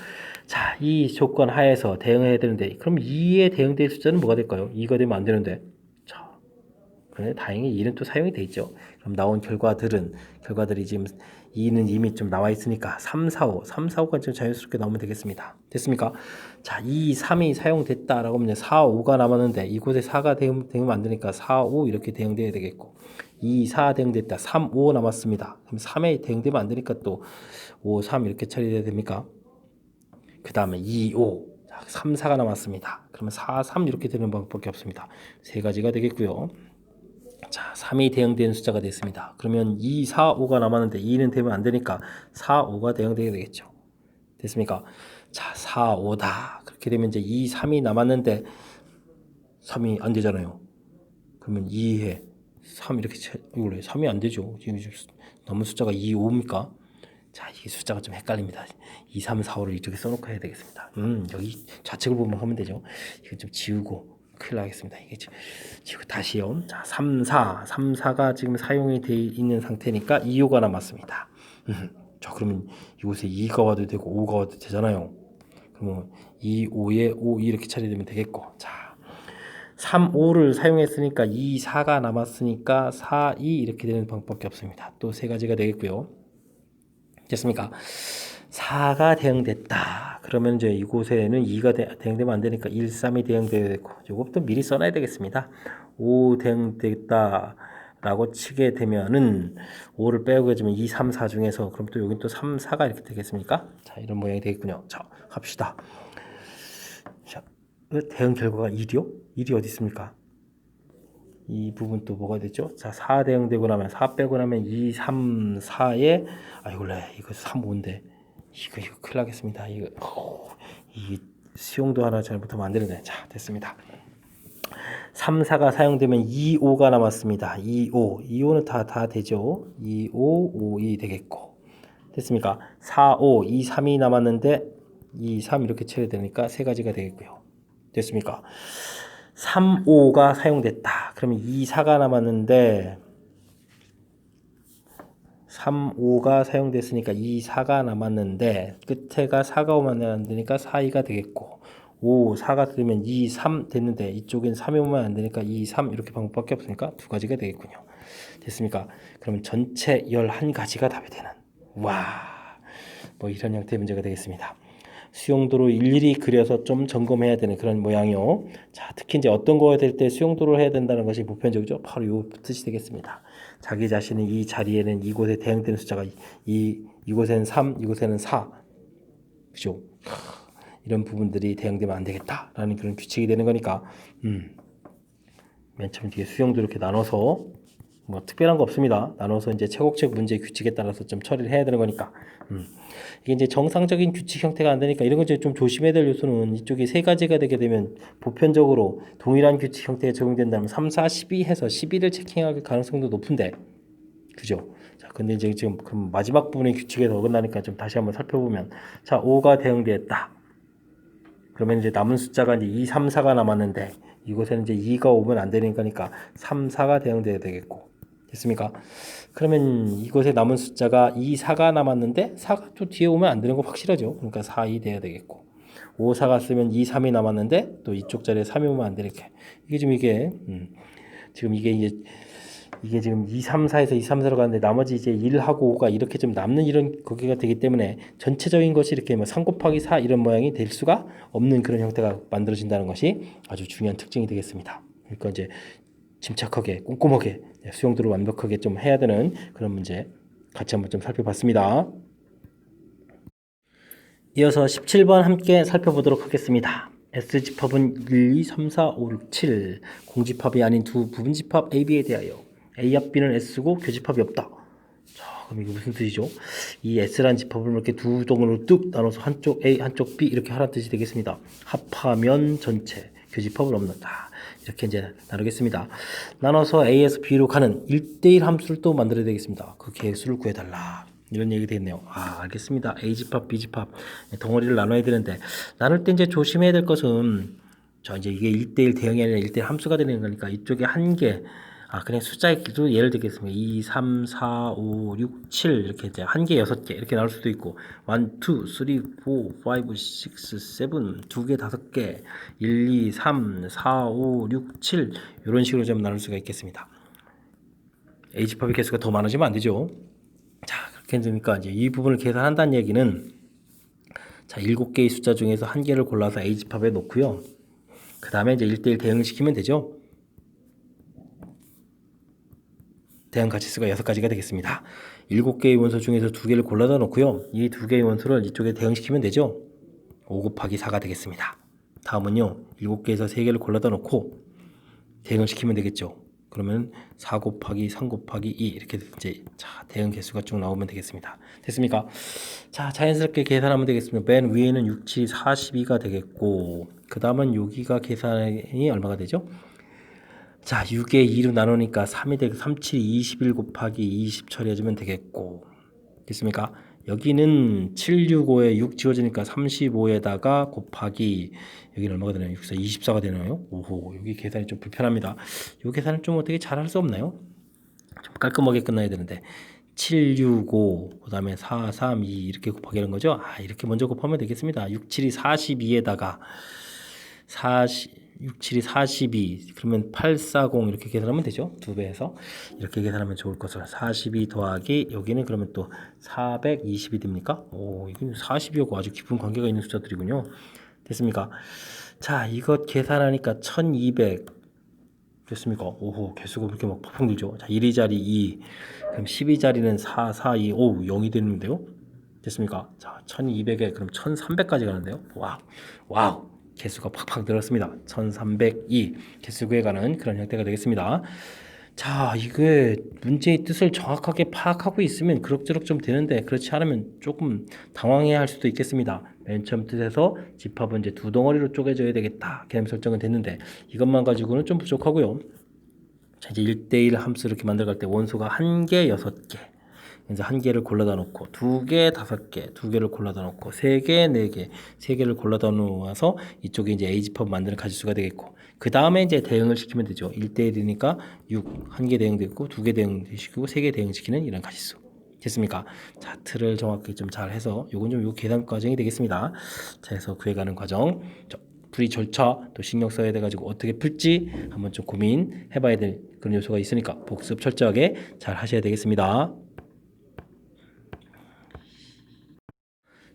[SPEAKER 1] 자, 이 조건 하에서 대응해야 되는데 그럼 2에 대응될 숫자는 뭐가 될까요? 2가 되면 안 되는데 자, 그런데 다행히 2는 또 사용이 돼 있죠. 그럼 나온 결과들이 지금 2는 이미 좀 나와 있으니까 3, 4, 5, 3, 4, 5가 좀 자연스럽게 나오면 되겠습니다. 됐습니까? 자, 2, 3이 사용됐다라고 하면 4, 5가 남았는데 이곳에 4가 대응되면 안 되니까 4, 5 이렇게 대응돼야 되겠고 2, 4 대응됐다. 3, 5 남았습니다. 그럼 3에 대응되면 안 되니까 또 5, 3 이렇게 처리돼야 됩니까? 그 다음에 2, 5, 3, 4가 남았습니다. 그러면 4, 3 이렇게 되는 방법밖에 없습니다. 세 가지가 되겠고요. 자, 3이 대응되는 숫자가 됐습니다. 그러면 2, 4, 5가 남았는데 2는 되면 안 되니까 4, 5가 대응되게 되겠죠. 됐습니까? 자, 4, 5다. 그렇게 되면 이제 2, 3이 남았는데 3이 안 되잖아요. 그러면 2에 3 이렇게 이걸로 3이 안 되죠. 지금 남은 숫자가 2, 5입니까? 자, 이 숫자가 좀 헷갈립니다. 2, 3, 4, 5를 이쪽에 써놓고 해야 되겠습니다. 여기 좌측을 보면 하면 되죠. 이거 좀 지우고 큰일 나겠습니다. 이게 지금 다시요. 자, 3, 4가 지금 사용이 되어 있는 상태니까 2, 5가 남았습니다. 자, 그러면 이곳에 2가 와도 되고 5가 와도 되잖아요. 그러면 2, 5에 5, 2 이렇게 처리되면 되겠고. 자, 3, 5를 사용했으니까 2, 4가 남았으니까 4, 2 이렇게 되는 방법밖에 없습니다. 또 세 가지가 되겠고요. 됐습니까? 4가 대응됐다. 그러면 이제 이곳에는 2가 대응되면 안 되니까 1, 3이 대응되고, 이것도 미리 써놔야 되겠습니다. 5 대응됐다 라고 치게 되면은 5를 빼고 해주면 2, 3, 4 중에서 그럼 또 여긴 또 3, 4가 이렇게 되겠습니까? 자, 이런 모양이 되겠군요. 자, 갑시다. 자, 대응 결과가 1이요? 1이 어디 있습니까? 이 부분 또 뭐가 되죠? 자, 4 대응되고 나면 4 빼고 나면 2, 3, 4에 아이고래 이거 3, 5인데 이거 큰일 나겠습니다. 이 수용도 하나 잘못하면 안 되는데. 자, 됐습니다. 3, 4가 사용되면 2, 5가 남았습니다. 2, 5. 2, 5는 다 되죠. 2, 5, 5, 2 되겠고. 됐습니까? 4, 5, 2, 3이 남았는데 2, 3 이렇게 처리되니까 세 가지가 되겠고요. 됐습니까? 3, 5가 사용됐다. 그러면 2, 4가 남았는데 3, 5가 사용됐으니까 2, 4가 남았는데 끝에가 4가 오면 안 되니까 4, 2가 되겠고 5, 4가 되면 2, 3 됐는데 이쪽엔 3이 오면 안 되니까 2, 3 이렇게 방법밖에 없으니까 두 가지가 되겠군요. 됐습니까? 그러면 전체 11가지가 답이 되는 뭐 이런 형태의 문제가 되겠습니다. 수용도로 일일이 그려서 좀 점검해야 되는 그런 모양이요. 자, 특히 이제 어떤 거가 될 때 수용도를 해야 된다는 것이 보편적이죠. 바로 요 뜻이 되겠습니다. 자기 자신이 이 자리에는 이곳에 대응되는 숫자가 이곳에는 3, 이곳에는 4. 그죠? 이런 부분들이 대응되면 안 되겠다라는 그런 규칙이 되는 거니까 맨 처음 뒤에 수용도 이렇게 나눠서 뭐 특별한 거 없습니다. 나눠서 이제 최고책 문제 규칙에 따라서 좀 처리를 해야 되는 거니까. 이게 이제 정상적인 규칙 형태가 안 되니까 이런 거 이제 좀 조심해야 될 요소는 이쪽이 세 가지가 되게 되면 보편적으로 동일한 규칙 형태가 적용된다면 3, 4, 12 해서 12를 체킹할 가능성도 높은데, 그죠? 자, 근데 이제 지금 그럼 마지막 부분의 규칙에서 어긋나니까 좀 다시 한번 살펴보면, 자, 5가 대응되었다. 그러면 이제 남은 숫자가 이제 2, 3, 4가 남았는데 이곳에는 이제 2가 오면 안 되니까 3, 4가 대응돼야 되겠고. 됐습니까? 그러면 이곳에 남은 숫자가 2, 4가 남았는데 4가 또 뒤에 오면 안 되는 거 확실하죠. 그러니까 4, 2 돼야 되겠고 5, 4가 쓰면 2, 3이 남았는데 또 이쪽 자리에 3이 오면 안 되니까 이게 지금 지금 이게 지금 2, 3, 4에서 2, 3, 4로 가는데 나머지 이제 1하고 5가 이렇게 좀 남는 이런 거기가 되기 때문에 전체적인 것이 이렇게 뭐 3 곱하기 4 이런 모양이 될 수가 없는 그런 형태가 만들어진다는 것이 아주 중요한 특징이 되겠습니다. 그러니까 이제 침착하게 꼼꼼하게 수용도를 완벽하게 좀 해야 되는 그런 문제 같이 한번 좀 살펴봤습니다. 이어서 17번 함께 살펴보도록 하겠습니다. S집합은 1, 2, 3, 4, 5, 6, 7 공집합이 아닌 두 부분집합 AB에 대하여 A 합 B는 S고 교집합이 없다. 자, 그럼 이게 무슨 뜻이죠? 이 S라는 집합을 이렇게 두 동으로 뚝 나눠서 한쪽 A, 한쪽 B 이렇게 하라는 뜻이 되겠습니다. 합하면 전체, 교집합은 없는다. 이렇게 이제 나누겠습니다. 나눠서 A에서 B로 가는 1대1 함수를 또 만들어야 되겠습니다. 그 개수를 구해달라. 이런 얘기 되겠네요. 알겠습니다. A집합, B집합 덩어리를 나눠야 되는데 나눌 때 이제 조심해야 될 것은 이제 이게 1대1 대응이 아니라 1대1 함수가 되는 거니까 이쪽에 한 개, 그냥 숫자의 길도 예를 들겠습니다. 2, 3, 4, 5, 6, 7 이렇게 이제 한 개, 6개 이렇게 나올 수도 있고 1, 2, 3, 4, 5, 6, 7 두 개, 5개 1, 2, 3, 4, 5, 6, 7 이런 식으로 좀 나눌 수가 있겠습니다. A집합의 개수가 더 많아지면 안 되죠. 자, 그렇게 되니까 이제 이 부분을 계산한다는 얘기는 자, 7개의 숫자 중에서 한 개를 골라서 A집합에 놓고요. 그 다음에 이제 1대1 대응시키면 되죠. 대응 가치수가 6가지가 되겠습니다. 7개의 원소 중에서 2개를 골라다 놓고요. 이 2개의 원소를 이쪽에 대응시키면 되죠. 5 곱하기 4가 되겠습니다. 다음은요. 7개에서 3개를 골라다 놓고 대응시키면 되겠죠. 그러면 4 곱하기 3 곱하기 2 이렇게 이제 대응 개수가 쭉 나오면 되겠습니다. 됐습니까? 자, 자연스럽게 계산하면 되겠습니다. 맨 위에는 6, 7, 42가 되겠고 그 다음은 여기가 계산이 얼마가 되죠? 자, 6에 2로 나누니까 3이 되고 3, 7, 21 곱하기 20 처리해주면 되겠고 됐습니까? 여기는 7, 6, 5에 6 지워지니까 35에다가 곱하기 여기는 얼마가 되나요? 6, 4, 24가 되나요? 오호, 여기 계산이 좀 불편합니다. 이 계산을 좀 어떻게 잘 할 수 없나요? 좀 깔끔하게 끝나야 되는데 765 그다음에 432 이렇게 곱하기 하는 거죠. 이렇게 먼저 곱하면 되겠습니다. 6, 7이 42에다가 6, 7이 42 그러면 840 이렇게 계산하면 되죠. 2배에서 이렇게 계산하면 좋을 것을 42 더하기 여기는 그러면 또 420이 됩니까? 이건 40이하고 아주 깊은 관계가 있는 숫자들이군요. 됐습니까? 자, 이것 계산하니까 1200 됐습니까? 오호, 개수가 그렇게 막 팍팍 늘죠. 자, 1위자리 2, 그럼 12자리는 4, 4, 2, 0이 되는데요. 됐습니까? 자, 1200에 그럼 1300까지 가는데요. 와우. 개수가 팍팍 늘었습니다. 1302 개수 구해가는 그런 형태가 되겠습니다. 자, 이게 문제의 뜻을 정확하게 파악하고 있으면 그럭저럭 좀 되는데 그렇지 않으면 조금 당황해야 할 수도 있겠습니다. 맨 처음 뜻에서 집합은 이제 두 덩어리로 쪼개져야 되겠다. 개념 설정은 됐는데 이것만 가지고는 좀 부족하고요. 자, 이제 1대1 함수 이렇게 만들어갈 때 원소가 1개, 6개. 그래서 1개를 골라다 놓고 2개, 5개, 2개를 골라다 놓고 3개, 4개, 3개를 골라다 놓아서 이쪽에 이제 A 집합 만드는 가지수가 되겠고 그 다음에 이제 대응을 시키면 되죠. 1대1이니까 6, 1개 대응되고 2개 대응시키고 3개 대응시키는 이런 가지수. 됐습니까? 자, 틀을 정확히 좀 잘 해서 요건 좀 요 계산 과정이 되겠습니다. 자, 해서 구해가는 과정. 풀이 절차 또 신경 써야 돼가지고 어떻게 풀지 한번 좀 고민해봐야 될 그런 요소가 있으니까 복습 철저하게 잘 하셔야 되겠습니다.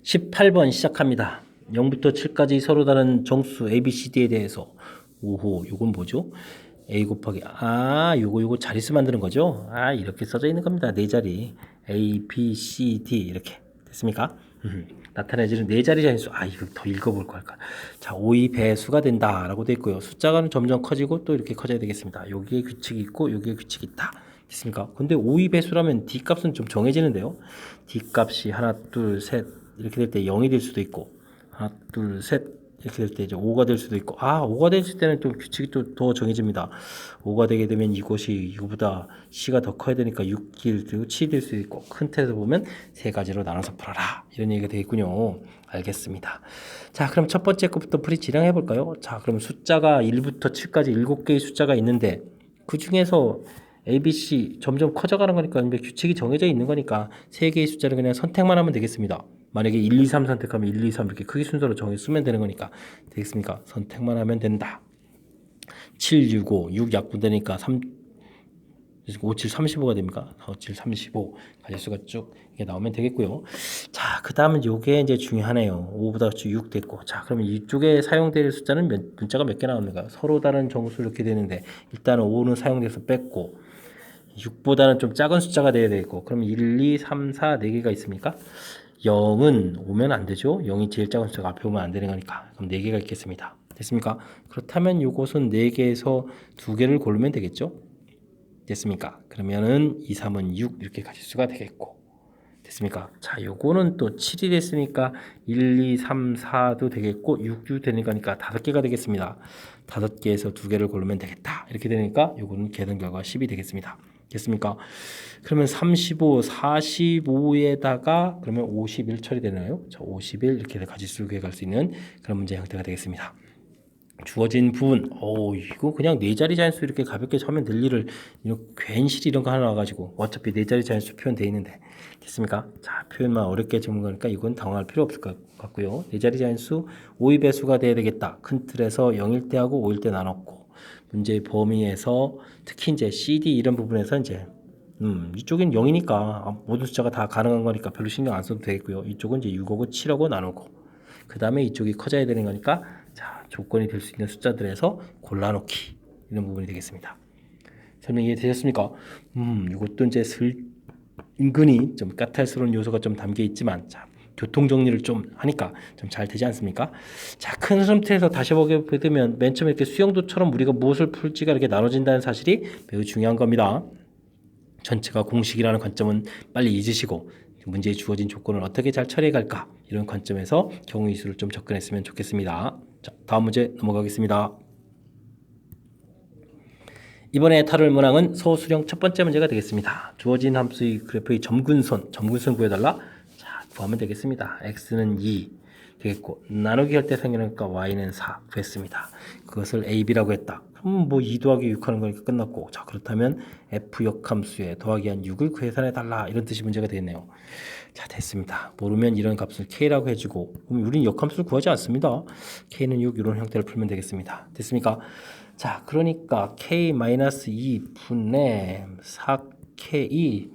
[SPEAKER 1] 18번 시작합니다. 0부터 7까지 서로 다른 정수 A, B, C, D에 대해서 오호, 요건 뭐죠? A 곱하기 요거 자릿수 만드는 거죠? 이렇게 써져 있는 겁니다. 네 자리 A, B, C, D 이렇게 됐습니까? 나타내지는 네 자리 자릿수. 이거 더 읽어볼 걸까? 자, 5의 배수가 된다라고 돼 있고요. 숫자가 점점 커지고 또 이렇게 커져야 되겠습니다. 여기에 규칙이 있고 여기에 규칙이 있다. 됐습니까? 근데 5의 배수라면 D 값은 좀 정해지는데요. D 값이 하나, 둘, 셋 이렇게 될 때 0이 될 수도 있고 하나, 둘, 셋 이렇게 될 때 이제 5가 될 수도 있고 5가 됐을 때는 또 규칙이 또 더 정해집니다. 5가 되게 되면 이것이 이거보다 C가 더 커야 되니까 6이 되고 7이 될 수도 있고 큰 틀에서 보면 세 가지로 나눠서 풀어라 이런 얘기가 되겠군요. 알겠습니다. 자, 그럼 첫 번째 것부터 풀이 진행해 볼까요? 자, 그럼 숫자가 1부터 7까지 7개의 숫자가 있는데 그 중에서 A, B, C 점점 커져가는 거니까 규칙이 정해져 있는 거니까 세 개의 숫자를 그냥 선택만 하면 되겠습니다. 만약에 1, 2, 3 선택하면 1, 2, 3 이렇게 크기 순서로 정해 쓰면 되는 거니까 되겠습니까? 선택만 하면 된다. 7, 6, 5, 6 약분되니까 3, 5, 7, 35가 됩니까? 5, 7, 35 가지수가 쭉 이게 나오면 되겠고요. 자, 그 다음은 요게 이제 중요하네요. 5보다 6 됐고. 자, 그러면 이쪽에 사용될 숫자는 문자가 몇 개 나옵니까? 서로 다른 정수 이렇게 되는데 일단은 5는 사용돼서 뺐고 6보다는 좀 작은 숫자가 돼야 되고 그럼 1, 2, 3, 4, 4개가 있습니까? 0은 오면 안 되죠. 0이 제일 작은 숫자가 앞에 오면 안 되는 거니까. 그럼 4개가 있겠습니다. 됐습니까? 그렇다면 요것은 4개에서 2개를 고르면 되겠죠. 됐습니까? 그러면은 2, 3은 6 이렇게 가지수가 되겠고 됐습니까? 자, 요거는 또 7이 됐으니까 1, 2, 3, 4도 되겠고 6, 6 되니까 5개가 되겠습니다. 5개에서 2개를 고르면 되겠다. 이렇게 되니까 요거는 계산 결과 10이 되겠습니다. 됐습니까? 그러면 35, 45에다가 그러면 51 처리되나요? 자, 51 이렇게 가지수를 구해갈 수 있는 그런 문제 형태가 되겠습니다. 주어진 부분, 이거 그냥 네 자리 자연수 이렇게 가볍게 하면 될 일을 괜시리 이런 거 하나 와가지고 어차피 네 자리 자연수 표현되어 있는데 됐습니까? 자, 표현만 어렵게 적은 거니까 이건 당황할 필요 없을 것 같고요. 네 자리 자연수 5의 배수가 돼야 되겠다. 큰 틀에서 0일 때 하고 5일 때 나눴고 문제의 범위에서 특히 이제 CD 이런 부분에서 이제 이쪽엔 0이니까 모든 숫자가 다 가능한 거니까 별로 신경 안 써도 되겠고요. 이쪽은 이제 6하고 7하고 나누고 그 다음에 이쪽이 커져야 되는 거니까 자, 조건이 될 수 있는 숫자들에서 골라놓기 이런 부분이 되겠습니다. 설명 이해되셨습니까? 이것도 이제 은근히 좀 까탈스러운 요소가 좀 담겨 있지만 자, 교통 정리를 좀 하니까 좀 잘 되지 않습니까? 자, 큰 흐름 틀에서 다시 보게 되면 맨 처음에 이렇게 수영도처럼 우리가 무엇을 풀지가 이렇게 나눠진다는 사실이 매우 중요한 겁니다. 전체가 공식이라는 관점은 빨리 잊으시고 문제에 주어진 조건을 어떻게 잘 처리해 갈까 이런 관점에서 경우의 수를 좀 접근했으면 좋겠습니다. 자, 다음 문제 넘어가겠습니다. 이번에 다룰 문항은 소수령 첫 번째 문제가 되겠습니다. 주어진 함수의 그래프의 점근선 구해달라. 자, 구하면 되겠습니다. x는 2, 되겠고 나누기 할 때 생기니까 y는 4 구했습니다. 그것을 a, b라고 했다. 그럼 뭐 2 더하기 6 하는 거니까 끝났고 자 그렇다면 f 역함수에 더하기 한 6을 계산해 달라 이런 뜻이 문제가 되겠네요. 자 됐습니다. 모르면 이런 값을 k라고 해주고 그럼 우리는 역함수를 구하지 않습니다. k는 6 이런 형태를 풀면 되겠습니다. 됐습니까? 자 그러니까 k-2 분의 4k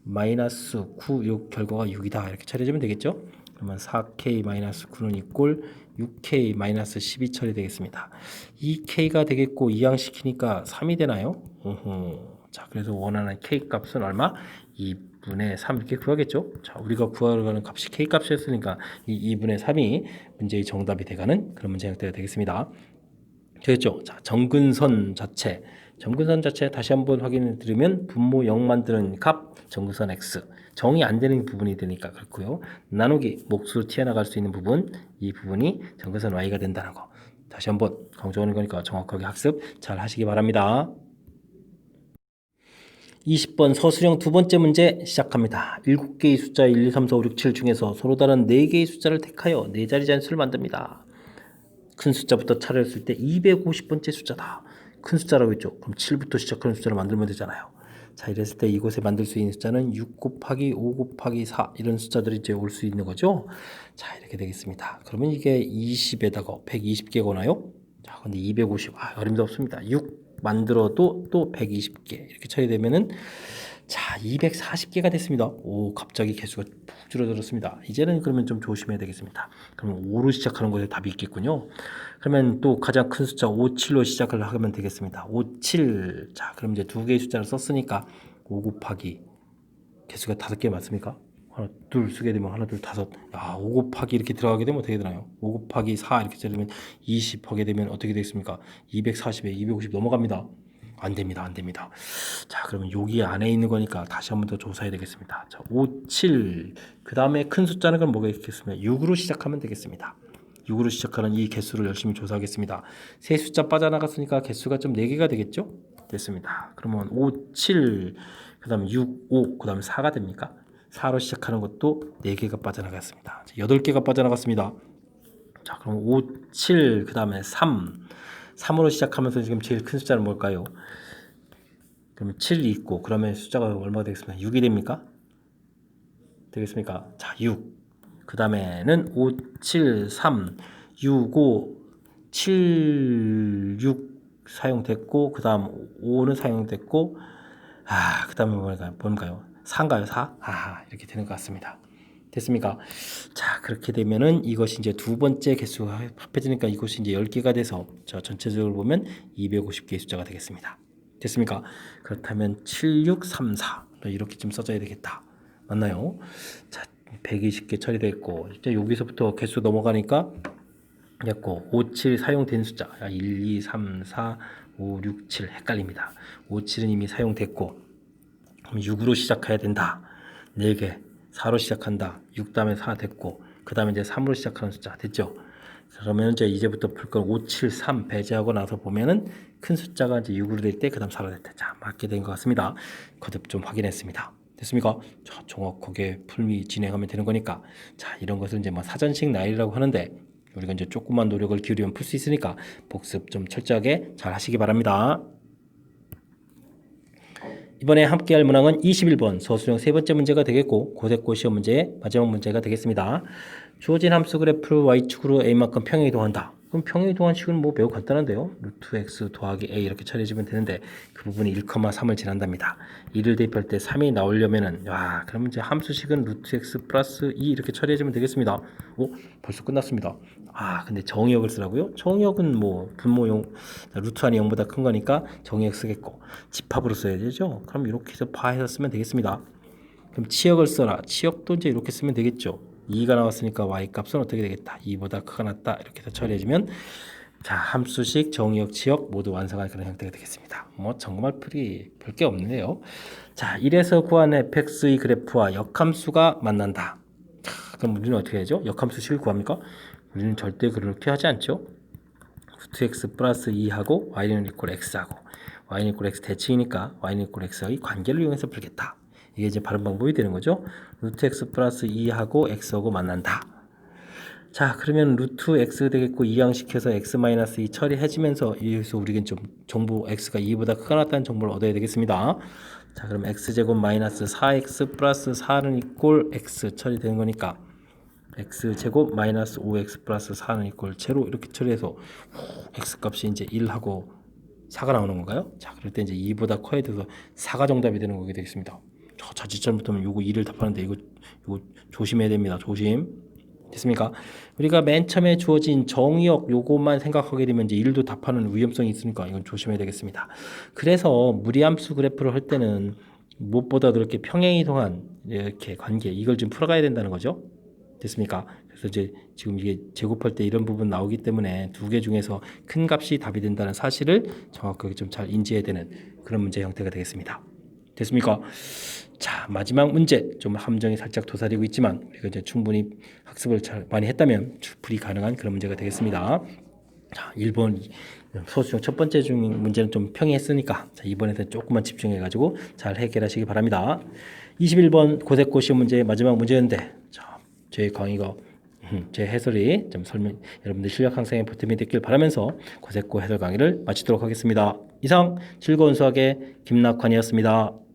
[SPEAKER 1] 마이너스 9, 6 결과가 6이다 이렇게 처리해주면 되겠죠? 그러면 4k-9는 이꼴 6k-12 처리되겠습니다. 2k가 되겠고 이항시키니까 3이 되나요? 자 그래서 원하는 k 값은 얼마? 2분의 3 이렇게 구하겠죠? 자 우리가 구하려는 값이 k 값이었으니까 이 2분의 3이 문제의 정답이 돼가는 그런 문제 형태가 되겠습니다. 되겠죠? 자 정근선 자체 다시 한번 확인해 드리면 분모 0 만드는 값 정근선 x 정이 안 되는 부분이 되니까 그렇고요. 나누기 몫으로 튀어나갈 수 있는 부분 이 부분이 정근선 y가 된다는 거 다시 한번 강조하는 거니까 정확하게 학습 잘 하시기 바랍니다. 20번 서술형 두 번째 문제 시작합니다. 7개의 숫자 1, 2, 3, 4, 5, 6, 7 중에서 서로 다른 4개의 숫자를 택하여 4자리 잔수를 만듭니다. 큰 숫자부터 차례를 쓸 때 250번째 숫자다. 큰 숫자라고 했죠. 그럼 7부터 시작하는 숫자를 만들면 되잖아요. 자 이랬을 때 이곳에 만들 수 있는 숫자는 6 곱하기 5 곱하기 4 이런 숫자들이 이제 올 수 있는 거죠. 자 이렇게 되겠습니다. 그러면 이게 20에다가 120개가 오나요? 자 근데 250 어림도 없습니다. 6 만들어도 또 120개 이렇게 처리되면은 자 240개가 됐습니다. 오 갑자기 개수가 푹 줄어들었습니다. 이제는 그러면 좀 조심해야 되겠습니다. 그러면 5로 시작하는 것에 답이 있겠군요. 그러면 또 가장 큰 숫자 5, 7로 시작을 하면 되겠습니다. 5, 7. 자 그럼 이제 두 개의 숫자를 썼으니까 5 곱하기 개수가 5개 맞습니까? 하나 둘 쓰게 되면 하나 둘 다섯 5 곱하기 이렇게 들어가게 되면 어떻게 되나요? 5 곱하기 4 이렇게 되면 20 하게 되면 어떻게 되겠습니까? 240에 250 넘어갑니다. 안 됩니다. 자 그러면 여기 안에 있는 거니까 다시 한 번 더 조사해야 되겠습니다. 자 5, 7 그 다음에 큰 숫자는 그럼 뭐가 있겠습니까? 6으로 시작하면 되겠습니다. 6으로 시작하는 이 개수를 열심히 조사하겠습니다. 세 숫자 빠져나갔으니까 개수가 좀 4개가 되겠죠? 됐습니다. 그러면 5, 7 그 다음에 6, 5 그 다음에 4가 됩니까? 4로 시작하는 것도 4개가 빠져나갔습니다. 8개가 빠져나갔습니다. 자 그럼 5, 7 그 다음에 3으로 시작하면서 지금 제일 큰 숫자는 뭘까요? 그러면 7이 있고 그러면 숫자가 얼마가 되겠습니까? 6이 됩니까? 되겠습니까? 자 6 그 다음에는 5, 7, 3 6, 5 7, 6 사용됐고 그 다음 5는 사용됐고 그 다음에 뭘까요? 4인가요? 4? 이렇게 되는 것 같습니다. 됐습니까? 자 그렇게 되면은 이것이 이제 두 번째 개수가 합해지니까 이것이 이제 10개가 돼서 자 전체적으로 보면 250개의 숫자가 되겠습니다. 됐습니까? 그렇다면 7, 6, 3, 4 이렇게 좀 써줘야 되겠다. 맞나요? 자 120개 처리됐고 이제 여기서부터 개수 넘어가니까 됐고 5, 7 사용된 숫자 1, 2, 3, 4, 5, 6, 7 헷갈립니다. 5, 7은 이미 사용됐고 그럼 6으로 시작해야 된다. 4개 4로 시작한다. 6 다음에 4 됐고 그 다음에 이제 3으로 시작하는 숫자 됐죠. 그러면 이제부터 풀 걸 5, 7, 3 배제하고 나서 보면은 큰 숫자가 이제 6으로 될 때 그 다음 4로 될 때 자 맞게 된 것 같습니다. 거듭 좀 확인했습니다. 됐습니까? 자 정확하게 풀미 진행하면 되는 거니까 자 이런 것을 이제 사전식 나열이라고 하는데 우리가 이제 조금만 노력을 기울이면 풀 수 있으니까 복습 좀 철저하게 잘 하시기 바랍니다. 이번에 함께할 문항은 21번 서술형 세 번째 문제가 되겠고 고대고 시험 문제의 마지막 문제가 되겠습니다. 주어진 함수 그래프를 y축으로 a만큼 평행 이동한다. 그럼 평행 이동한 식은 매우 간단한데요. 루트 x 더하기 a 이렇게 처리해주면 되는데 그 부분이 1,3을 지난답니다. 2를 대입할 때 3이 나오려면은 그러면 이제 함수식은 루트 x 플러스 2 이렇게 처리해주면 되겠습니다. 벌써 끝났습니다. 근데 정의역을 쓰라고요? 정의역은 분모용 루트 안이 0보다 큰 거니까 정의역 쓰겠고 집합으로 써야 되죠. 그럼 이렇게 해서 파해서 쓰면 되겠습니다. 그럼 치역을 써라. 치역도 이제 이렇게 쓰면 되겠죠. 2가 나왔으니까 y 값은 어떻게 되겠다. 2보다 크가 낫다. 이렇게 해서 처리해주면 자 함수식, 정의역, 치역 모두 완성한 그런 형태가 되겠습니다. 정말 풀이 별게 없네요. 자 1에서 구한 fx의 그래프와 역함수가 만난다. 그럼 우리는 어떻게 하죠? 역함수식을 구합니까? 우리는 절대 그렇게 하지 않죠. 루트 x 플러스 2하고 y는 이퀄 x하고 y는 이퀄 x 대칭이니까 y는 이퀄 x의 관계를 이용해서 풀겠다. 이게 이제 바른 방법이 되는 거죠. 루트 x 플러스 2하고 x하고 만난다. 자, 그러면 루트 x 되겠고 이항시켜서 x-2 처리해지면서 여기서 우리는 좀 정보 x가 2보다 크거나 같다는 정보를 얻어야 되겠습니다. 자, 그럼 x제곱 마이너스 4x 플러스 4는 이꼴 x 처리되는 거니까 x제곱 마이너스 5x 플러스 4는 이꼴 제로 이렇게 처리해서 x 값이 이제 1하고 4가 나오는 건가요? 자, 그럴 때 이제 2보다 커야 돼서 4가 정답이 되는 거게 되겠습니다. 저 자칫 잘못하면 요거 2를 답하는데 이거 조심해야 됩니다. 조심. 됐습니까? 우리가 맨 처음에 주어진 정의역 요것만 생각하게 되면 이제 1도 답하는 위험성이 있으니까 이건 조심해야 되겠습니다. 그래서 무리함수 그래프를 할 때는 무엇보다도 이렇게 평행이동한 이렇게 관계 이걸 좀 풀어가야 된다는 거죠. 됐습니까? 그래서 이제 지금 이게 제곱할 때 이런 부분 나오기 때문에 두 개 중에서 큰 값이 답이 된다는 사실을 정확하게 좀 잘 인지해야 되는 그런 문제 형태가 되겠습니다. 됐습니까? 자, 마지막 문제 좀 함정이 살짝 도사리고 있지만 우리가 이제 충분히 학습을 잘 많이 했다면 풀이 가능한 그런 문제가 되겠습니다. 자, 1번 소수 중 첫 번째 중 문제는 좀 평이했으니까 자, 이번에는 조금만 집중해 가지고 잘 해결하시기 바랍니다. 21번 고세고 시험 문제 마지막 문제인데 자, 제 강의가 제 해설이 좀 설명 여러분들 실력 향상에 보탬이 됐길 바라면서 고세고 해설 강의를 마치도록 하겠습니다. 이상 즐거운 수학의 김낙환이었습니다.